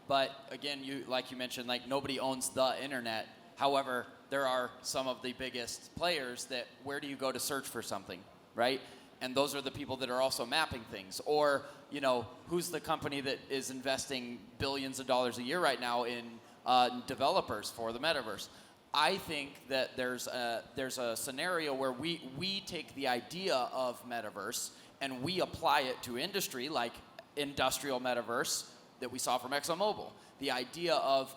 but again, like you mentioned, like nobody owns the internet. However, there are some of the biggest players that where do you go to search for something, right? And those are the people that are also mapping things. Or, who's the company that is investing billions of dollars a year right now in developers for the metaverse? I think that there's a scenario where we take the idea of metaverse and we apply it to industry, like industrial metaverse that we saw from ExxonMobil. The idea of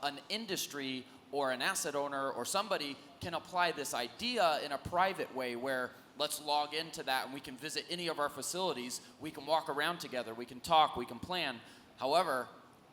an industry or an asset owner or somebody can apply this idea in a private way where let's log into that and we can visit any of our facilities, we can walk around together, we can talk, we can plan. However,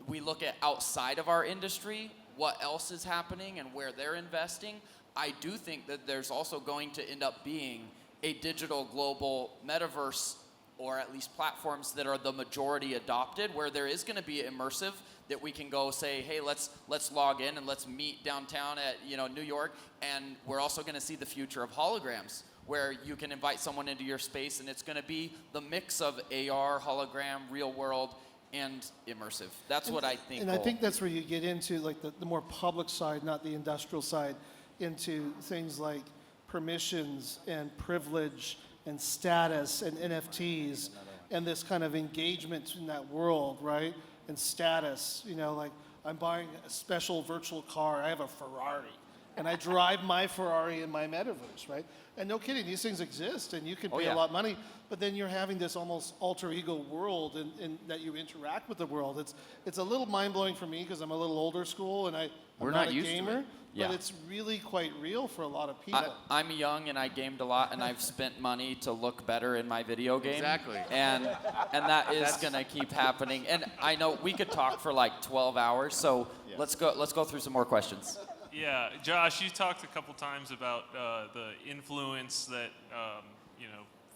we look at outside of our industry, what else is happening and where they're investing. I do think that there's also going to end up being a digital global metaverse, or at least platforms that are the majority adopted, where there is going to be immersive, that we can go say, hey, let's log in and let's meet downtown at New York. And we're also going to see the future of holograms, where you can invite someone into your space, and it's going to be the mix of AR, hologram, real world, and immersive. That's what I think. And I think that's where you get into like the more public side, not the industrial side, into things like permissions and privilege and status and NFTs and this kind of engagement in that world, right? And status, like I'm buying a special virtual car. I have a Ferrari, and I drive my Ferrari in my metaverse, right? And no kidding, these things exist, and you can pay a lot of money, but then you're having this almost alter ego world, and that you interact with the world. It's a little mind-blowing for me because I'm a little older school, and I'm not a gamer, but it's really quite real for a lot of people. I'm young, and I gamed a lot, and I've spent money to look better in my video game. Exactly. And that is going to keep happening. And I know we could talk for like 12 hours, so let's go through some more questions. Yeah, Josh, you talked a couple times about the influence that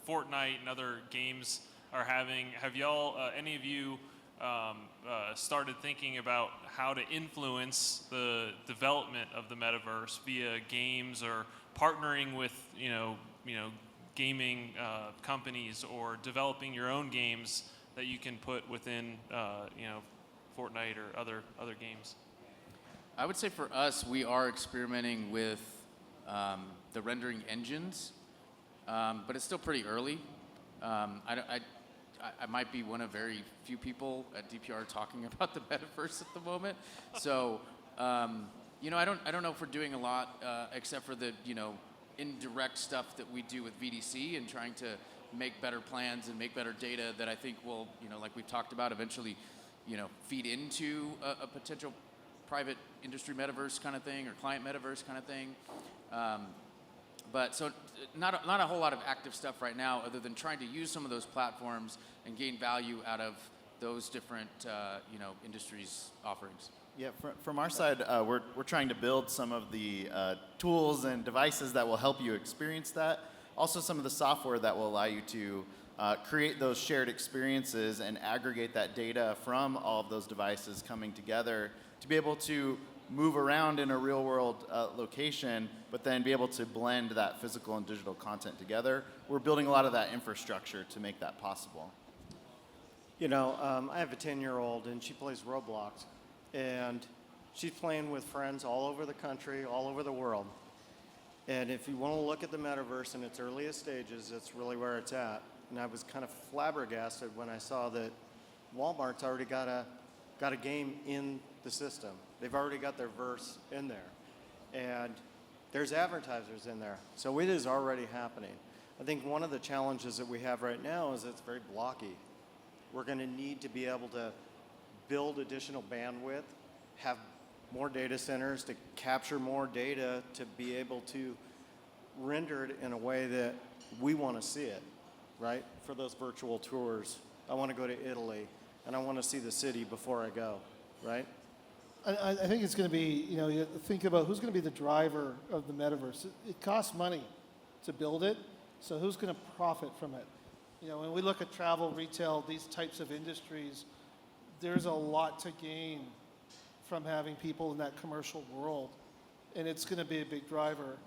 Fortnite and other games are having. Have y'all, any of you, started thinking about how to influence the development of the metaverse via games or partnering with gaming companies, or developing your own games that you can put within Fortnite or other games? I would say for us, we are experimenting with the rendering engines, but it's still pretty early. I might be one of very few people at DPR talking about the metaverse at the moment. So, I don't know if we're doing a lot except for the indirect stuff that we do with VDC and trying to make better plans and make better data that I think will, like we've talked about, eventually, feed into a potential private industry metaverse kind of thing or client metaverse kind of thing. But so not a whole lot of active stuff right now, other than trying to use some of those platforms and gain value out of those different industries' offerings. Yeah, from our side, we're trying to build some of the tools and devices that will help you experience that. Also, some of the software that will allow you to create those shared experiences and aggregate that data from all of those devices coming together to be able to move around in a real world location, but then be able to blend that physical and digital content together. We're building a lot of that infrastructure to make that possible. I have a 10-year-old, and she plays Roblox, and she's playing with friends all over the country, all over the world. And if you want to look at the metaverse in its earliest stages, that's really where it's at. And I was kind of flabbergasted when I saw that Walmart's already got a game in the system. They've already got their verse in there. And there's advertisers in there. So it is already happening. I think one of the challenges that we have right now is it's very blocky. We're going to need to be able to build additional bandwidth, have more data centers to capture more data, to be able to render it in a way that we want to see it, right? For those virtual tours. I want to go to Italy, and I want to see the city before I go, right? I think it's going to be, you think about who's going to be the driver of the metaverse. It costs money to build it, so who's going to profit from it? When we look at travel, retail, these types of industries, there's a lot to gain from having people in that commercial world, and it's going to be a big driver.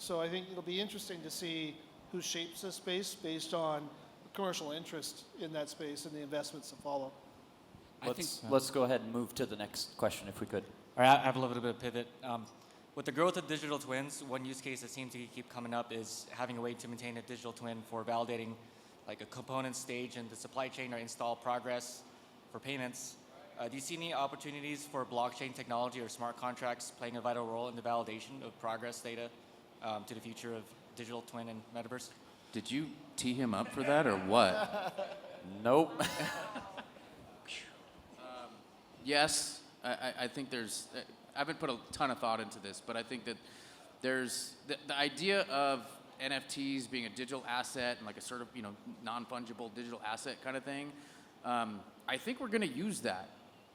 So I think it'll be interesting to see who shapes the space based on commercial interest in that space and the investments that follow. Let's go ahead and move to the next question, if we could. All right, I have a little bit of a pivot. With the growth of digital twins, one use case that seems to keep coming up is having a way to maintain a digital twin for validating like a component stage in the supply chain or install progress for payments. Do you see any opportunities for blockchain technology or smart contracts playing a vital role in the validation of progress data to the future of digital twin and metaverse? Did you tee him up for that or what? Nope. Yes, I think there's, I haven't put a ton of thought into this, but I think that there's the idea of NFTs being a digital asset and like a sort of, non-fungible digital asset kind of thing. I think we're going to use that.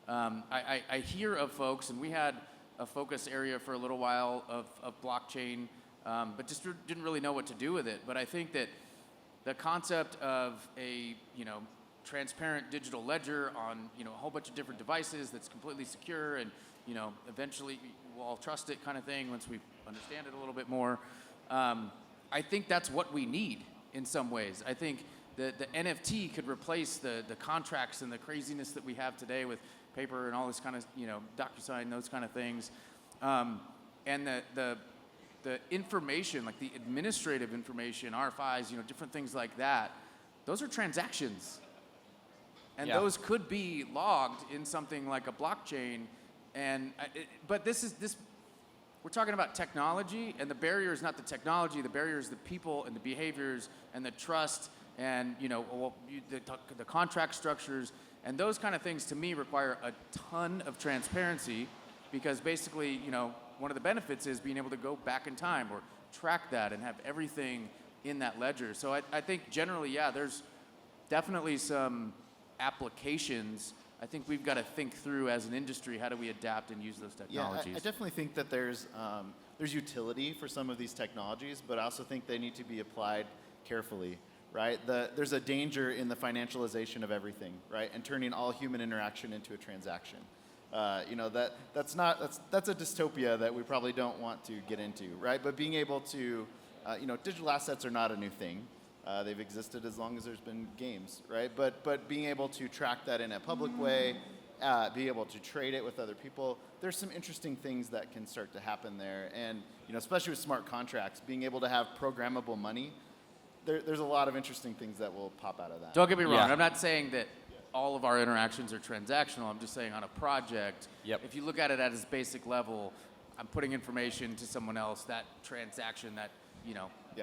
I hear of folks, and we had a focus area for a little while of blockchain, but just didn't really know what to do with it. But I think that the concept of a, transparent digital ledger on, a whole bunch of different devices that's completely secure and, eventually we'll all trust it kind of thing once we understand it a little bit more. I think that's what we need in some ways. I think the NFT could replace the contracts and the craziness that we have today with paper and all this kind of, DocuSign, those kind of things. And the information, like the administrative information, RFIs, different things like that, those are transactions. And those could be logged in something like a blockchain. But we're talking about technology, and the barrier is not the technology, the barrier is the people and the behaviors and the trust and, the contract structures. And those kind of things, to me, require a ton of transparency because basically, one of the benefits is being able to go back in time or track that and have everything in that ledger. So I think generally, there's definitely some applications. I think we've got to think through as an industry, how do we adapt and use those technologies? Yeah, I definitely think that there's utility for some of these technologies, but I also think they need to be applied carefully, right? There's a danger in the financialization of everything, right? And turning all human interaction into a transaction. That's a dystopia that we probably don't want to get into, right? But being able to, digital assets are not a new thing. They've existed as long as there's been games, right? But being able to track that in a public way, be able to trade it with other people, there's some interesting things that can start to happen there. And especially with smart contracts, being able to have programmable money, there's a lot of interesting things that will pop out of that. Don't get me wrong. I'm not saying that all of our interactions are transactional. I'm just saying on a project, if you look at it at its basic level, I'm putting information to someone else, that transaction, that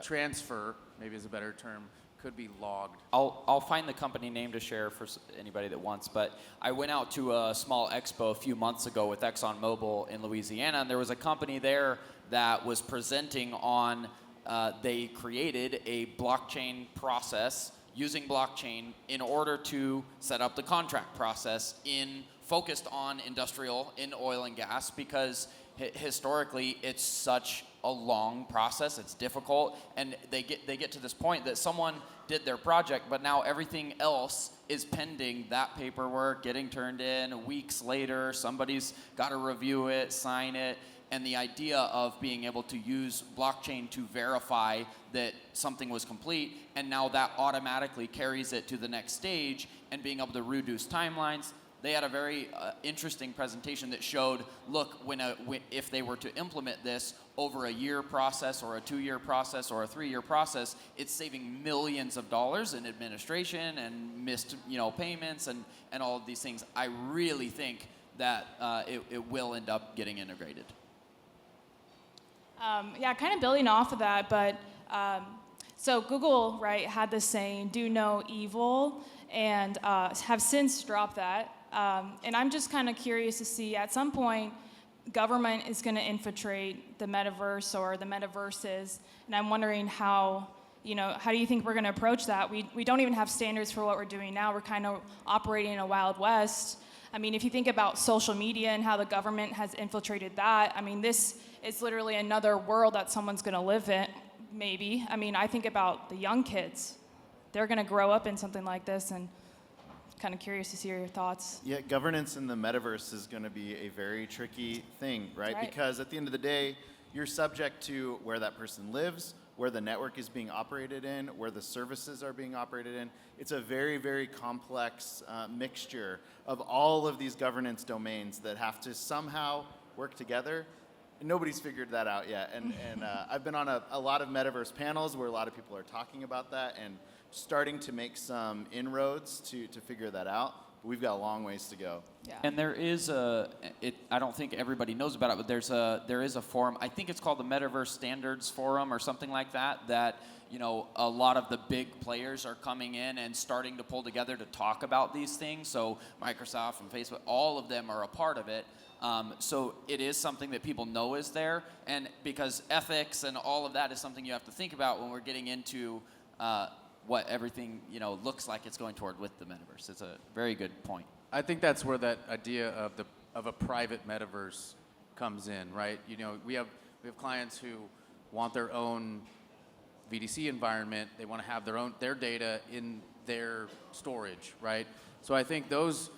transfer, maybe is a better term, could be logged. I'll find the company name to share for anybody that wants, but I went out to a small expo a few months ago with ExxonMobil in Louisiana, and there was a company there that was presenting on, they created a blockchain process using blockchain in order to set up the contract process focused on industrial, in oil and gas, because historically it's such a long process, it's difficult, and they get to this point that someone did their project, but now everything else is pending that paperwork, getting turned in. Weeks later, somebody's got to review it, sign it, and the idea of being able to use blockchain to verify that something was complete, and now that automatically carries it to the next stage, and being able to reduce timelines. They had a very interesting presentation that showed, look, if they were to implement this over a year process or a 2-year process or a 3-year process, it's saving millions of dollars in administration and missed payments and all of these things. I really think that it will end up getting integrated. Kind of building off of that, but so Google, right, had this saying, do no evil, and have since dropped that. And I'm just kind of curious to see, at some point, government is going to infiltrate the metaverse or the metaverses, and I'm wondering how do you think we're going to approach that? We don't even have standards for what we're doing now. We're kind of operating in a Wild West. I mean, if you think about social media and how the government has infiltrated that, I mean, this is literally another world that someone's going to live in, maybe. I mean, I think about the young kids. They're going to grow up in something like this, and kind of curious to see your thoughts. Yeah, governance in the metaverse is going to be a very tricky thing, right? Because at the end of the day, you're subject to where that person lives, where the network is being operated in, where the services are being operated in. It's a very, very complex mixture of all of these governance domains that have to somehow work together. And nobody's figured that out yet. And I've been on a lot of metaverse panels where a lot of people are talking about that and starting to make some inroads to figure that out. But we've got a long ways to go. Yeah. And there is I don't think everybody knows about it, but there is a forum. I think it's called the Metaverse Standards Forum or something like that, that a lot of the big players are coming in and starting to pull together to talk about these things. So Microsoft and Facebook, all of them are a part of it. So it is something that people know is there, and because ethics and all of that is something you have to think about when we're getting into what everything looks like it's going toward with the metaverse. It's a very good point. I think that's where that idea of a private metaverse comes in, right? You know, we have clients who want their own VDC environment. They want to have their data in their storage, right? So I think those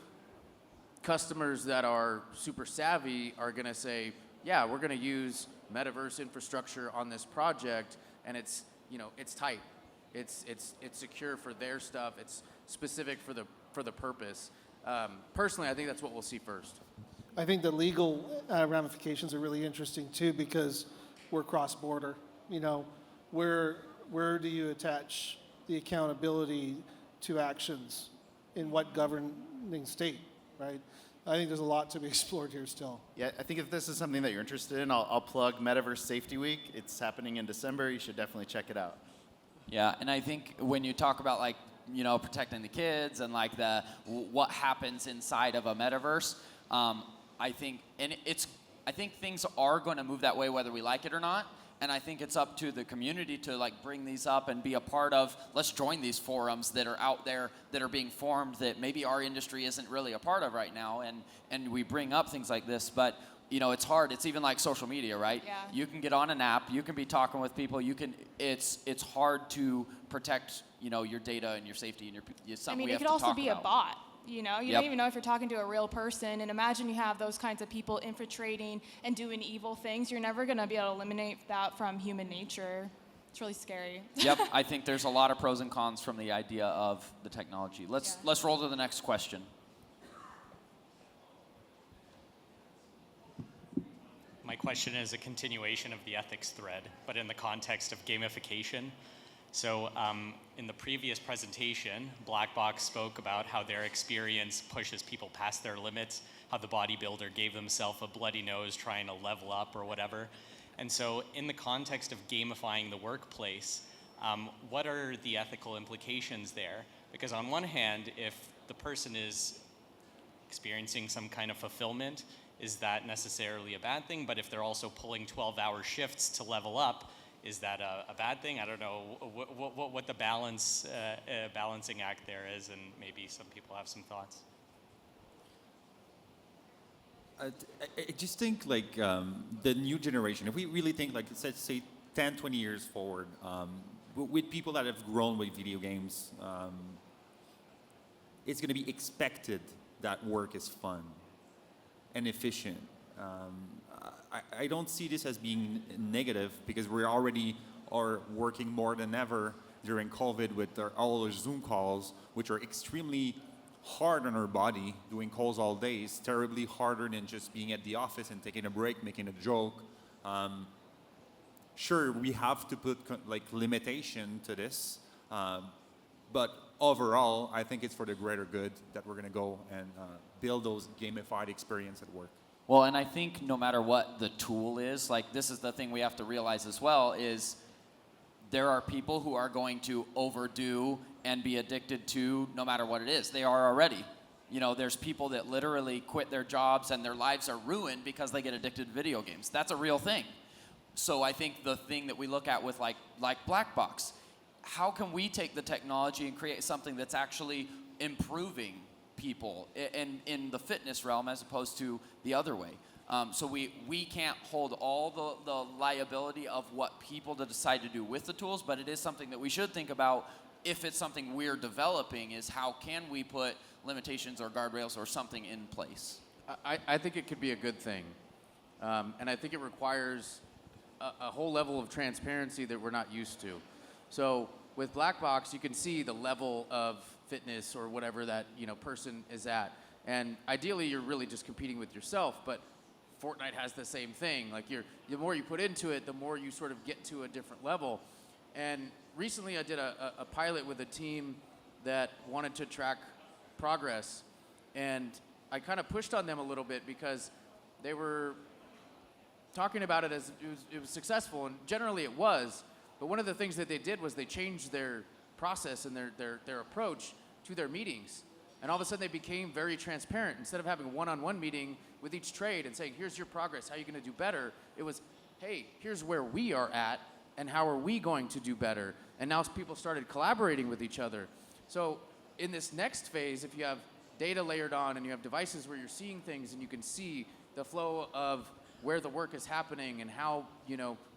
customers that are super savvy are going to say, yeah, we're going to use metaverse infrastructure on this project, and it's, you know, it's tight. It's secure for their stuff. It's specific for the purpose. Personally, I think that's what we'll see first. I think the legal ramifications are really interesting too, because we're cross-border. You know, where do you attach the accountability to actions in what governing state, right? I think there's a lot to be explored here still. Yeah, I think if this is something that you're interested in, I'll plug Metaverse Safety Week. It's happening in December. You should definitely check it out. Yeah, and I think when you talk about, like, you know, protecting the kids and like what happens inside of a metaverse, I think things are going to move that way whether we like it or not. And I think it's up to the community to like bring these up and be a part of. Let's join these forums that are out there that are being formed that maybe our industry isn't really a part of right now. And we bring up things like this, but you know, it's hard. It's even like social media, right? Yeah. You can get on an app, you can be talking with people, it's hard to protect, you know, your data and your safety and your something. I mean, we it have could to also talk be about. a bot. You know, you Yep. don't even know if you're talking to a real person. And imagine you have those kinds of people infiltrating and doing evil things. You're never going to be able to eliminate that from human nature. It's really scary. Yep, I think there's a lot of pros and cons from the idea of the technology. Let's roll to the next question. My question is a continuation of the ethics thread, but in the context of gamification. So in the previous presentation, Blackbox spoke about how their experience pushes people past their limits, how the bodybuilder gave themselves a bloody nose trying to level up or whatever. And so in the context of gamifying the workplace, what are the ethical implications there? Because on one hand, if the person is experiencing some kind of fulfillment, is that necessarily a bad thing? But if they're also pulling 12-hour shifts to level up, is that a bad thing? I don't know what the balancing act there is, and maybe some people have some thoughts. I just think like the new generation, if we really think like, let's say 10, 20 years forward, with people that have grown with video games, it's going to be expected that work is fun and efficient. I don't see this as being negative because we already are working more than ever during COVID with all our Zoom calls, which are extremely hard on our body. Doing calls all day is terribly harder than just being at the office and taking a break, making a joke. Sure, we have to put like limitation to this, but overall, I think it's for the greater good that we're going to go and build those gamified experience at work. Well, and I think no matter what the tool is, like this is the thing we have to realize as well, is there are people who are going to overdo and be addicted to no matter what it is. They are already. You know, there's people that literally quit their jobs and their lives are ruined because they get addicted to video games. That's a real thing. So I think the thing that we look at with like Blackbox, how can we take the technology and create something that's actually improving people in the fitness realm as opposed to the other way? So we can't hold all the liability of what people decide to do with the tools, but it is something that we should think about if it's something we're developing, is how can we put limitations or guardrails or something in place? I think it could be a good thing. And I think it requires a whole level of transparency that we're not used to. So with Blackbox, you can see the level of fitness or whatever that person is at. And ideally, you're really just competing with yourself, but Fortnite has the same thing. Like the more you put into it, the more you sort of get to a different level. And recently I did a pilot with a team that wanted to track progress. And I kind of pushed on them a little bit because they were talking about it as it was successful, and generally it was. But one of the things that they did was they changed their process and their approach to their meetings. And all of a sudden they became very transparent. Instead of having a one-on-one meeting with each trade and saying, here's your progress, how are you going to do better? It was, hey, here's where we are at and how are we going to do better? And now people started collaborating with each other. So in this next phase, if you have data layered on and you have devices where you're seeing things and you can see the flow of where the work is happening and how,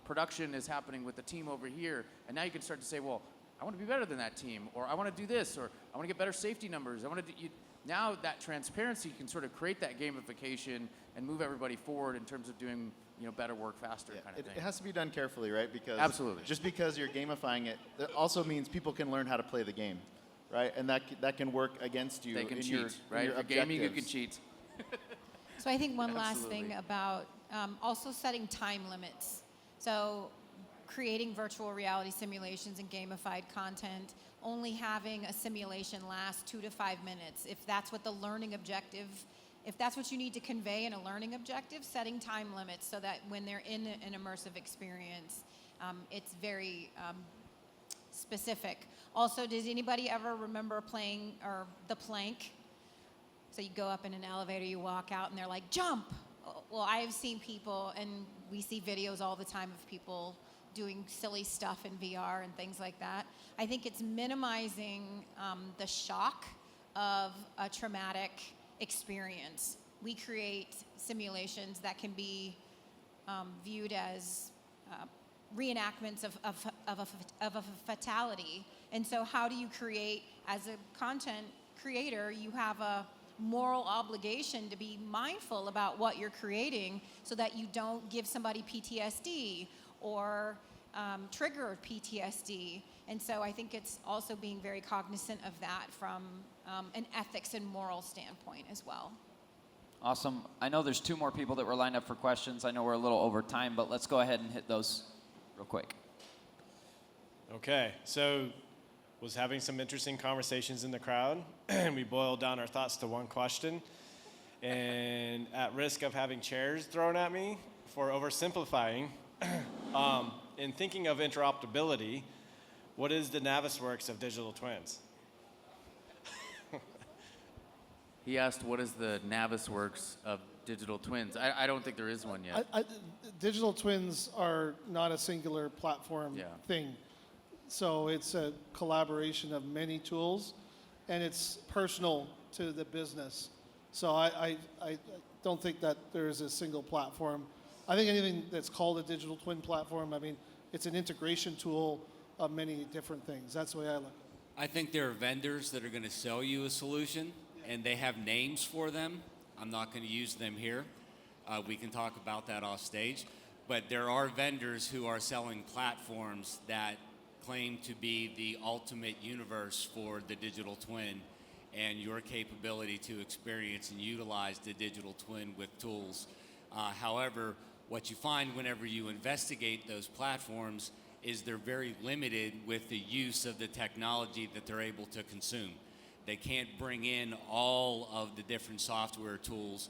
production is happening with the team over here. And now you can start to say, well, I want to be better than that team, or I want to do this, or I want to get better safety numbers. Now that transparency can sort of create that gamification and move everybody forward in terms of doing better work faster kind of thing. It has to be done carefully, right? Because Absolutely. Just because you're gamifying it, that also means people can learn how to play the game, right? And that can work against you. They can in cheat, your, right? In your For gaming, you objectives. can cheat. So I think one last Absolutely. thing about also setting time limits. So creating virtual reality simulations and gamified content, only having a simulation last 2 to 5 minutes. If that's what the learning objective, if that's what you need to convey in a learning objective, setting time limits so that when they're in an immersive experience, it's very specific. Also, does anybody ever remember playing the plank? So you go up in an elevator, you walk out, and they're like, jump! Well, I have seen people, and we see videos all the time of people doing silly stuff in VR and things like that. I think it's minimizing the shock of a traumatic experience. We create simulations that can be viewed as reenactments of a fatality. And so how do you create, as a content creator, you have a moral obligation to be mindful about what you're creating so that you don't give somebody PTSD or trigger PTSD. And so I think it's also being very cognizant of that from an ethics and moral standpoint as well. Awesome. I know there's 2 more people that were lined up for questions. I know we're a little over time, but let's go ahead and hit those real quick. Okay, so was having some interesting conversations in the crowd, and we boiled down our thoughts to one question. And at risk of having chairs thrown at me for oversimplifying, in thinking of interoperability, what is the Navisworks of digital twins? He asked, what is the Navisworks of digital twins? I don't think there is one yet. Digital twins are not a singular platform thing. So it's a collaboration of many tools, and it's personal to the business. So I don't think that there is a single platform. I think anything that's called a digital twin platform, I mean, it's an integration tool of many different things. That's the way I look at it. I think there are vendors that are going to sell you a solution, and they have names for them. I'm not going to use them here. We can talk about that off stage. But there are vendors who are selling platforms that claim to be the ultimate universe for the digital twin and your capability to experience and utilize the digital twin with tools. However, what you find whenever you investigate those platforms is they're very limited with the use of the technology that they're able to consume. They can't bring in all of the different software tools,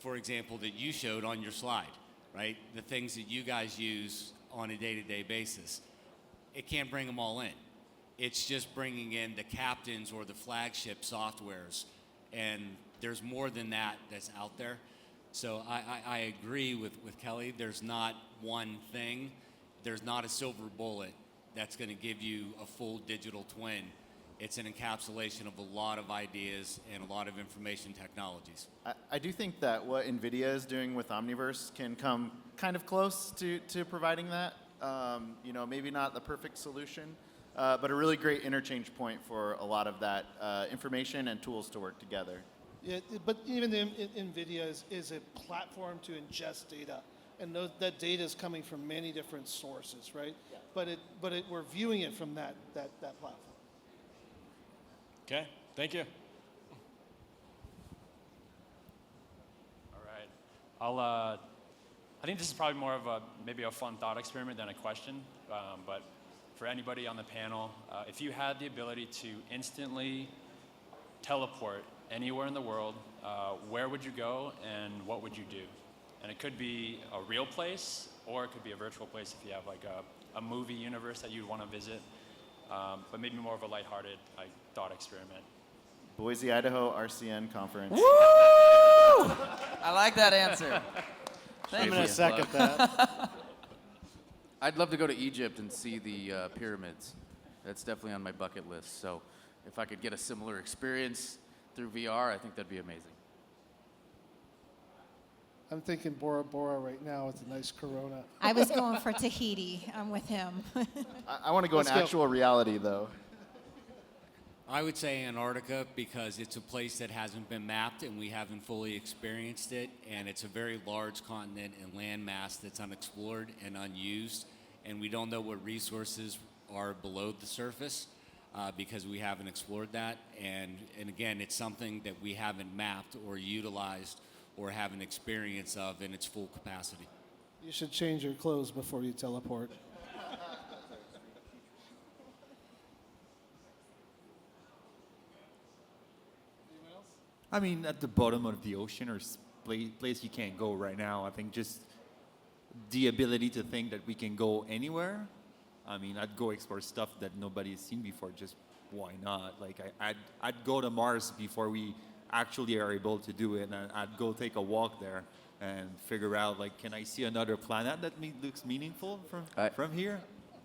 for example, that you showed on your slide, right? The things that you guys use on a day-to-day basis. It can't bring them all in. It's just bringing in the captains or the flagship softwares. And there's more than that that's out there. So I agree with Kelly. There's not one thing. There's not a silver bullet that's going to give you a full digital twin. It's an encapsulation of a lot of ideas and a lot of information technologies. I do think that what NVIDIA is doing with Omniverse can come kind of close to providing that. Maybe not the perfect solution, but a really great interchange point for a lot of that information and tools to work together. Yeah, but even NVIDIA is a platform to ingest data, and that data is coming from many different sources, right? Yeah. But we're viewing it from that platform. Okay, thank you. All right, I think this is probably more of maybe a fun thought experiment than a question, but for anybody on the panel, if you had the ability to instantly teleport anywhere in the world, where would you go and what would you do? And it could be a real place, or it could be a virtual place if you have like a movie universe that you'd want to visit, but maybe more of a lighthearted thought experiment. Boise, Idaho RCN conference. Woo! I like that answer. I'm going to second that. I'd love to go to Egypt and see the pyramids. That's definitely on my bucket list. So if I could get a similar experience through VR, I think that'd be amazing. I'm thinking Bora Bora right now with a nice Corona. I was going for Tahiti. I'm with him. I want to go in actual reality, though. I would say Antarctica because it's a place that hasn't been mapped and we haven't fully experienced it, and it's a very large continent and landmass that's unexplored and unused, and we don't know what resources are below the surface because we haven't explored that, and again, it's something that we haven't mapped or utilized or have an experience of in its full capacity. You should change your clothes before you teleport. I mean, at the bottom of the ocean or place you can't go right now. I think just the ability to think that we can go anywhere. I mean, I'd go explore stuff that nobody's seen before. Just why not? Like, I'd go to Mars before we actually are able to do it, and I'd go take a walk there and figure out, like, can I see another planet that looks meaningful from here?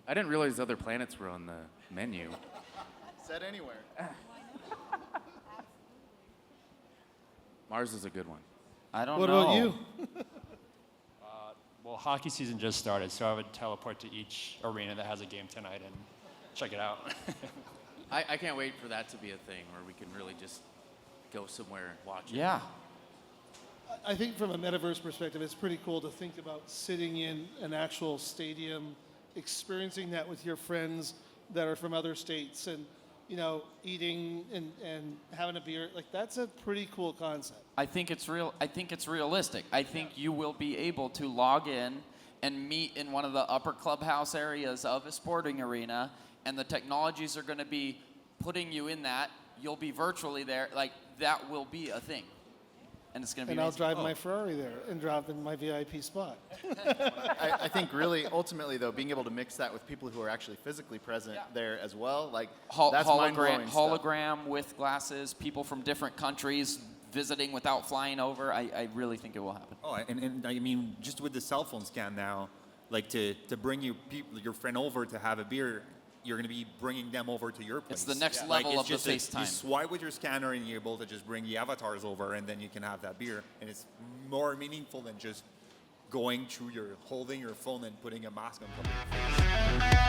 I didn't realize other planets were on the menu. Said anywhere. Mars is a good one. I don't What know. about you? Well, hockey season just started, so I would teleport to each arena that has a game tonight and check it out. I can't wait for that to be a thing where we can really just go somewhere and watch it. Yeah. I think from a metaverse perspective, it's pretty cool to think about sitting in an actual stadium, experiencing that with your friends that are from other states, and eating and having a beer. Like, that's a pretty cool concept. I think it's real. I think it's realistic. I think you will be able to log in and meet in one of the upper clubhouse areas of a sporting arena, and the technologies are going to be putting you in that. You'll be virtually there. Like, that will be a thing, and it's going to be. And amazing. I'll drive my Ferrari there and drop in my VIP spot. I think really, ultimately, though, being able to mix that with people who are actually physically present there as well, like, that's mind-blowing stuff. Hologram with glasses, people from different countries visiting without flying over. I really think it will happen. Oh, and I mean, just with the cell phone scan now, like to bring your friend over to have a beer, you're going to be bringing them over to your place. It's the next level of the FaceTime. You swipe with your scanner and you're able to just bring the avatars over, and then you can have that beer. And it's more meaningful than just holding your phone and putting a mask on top of your face.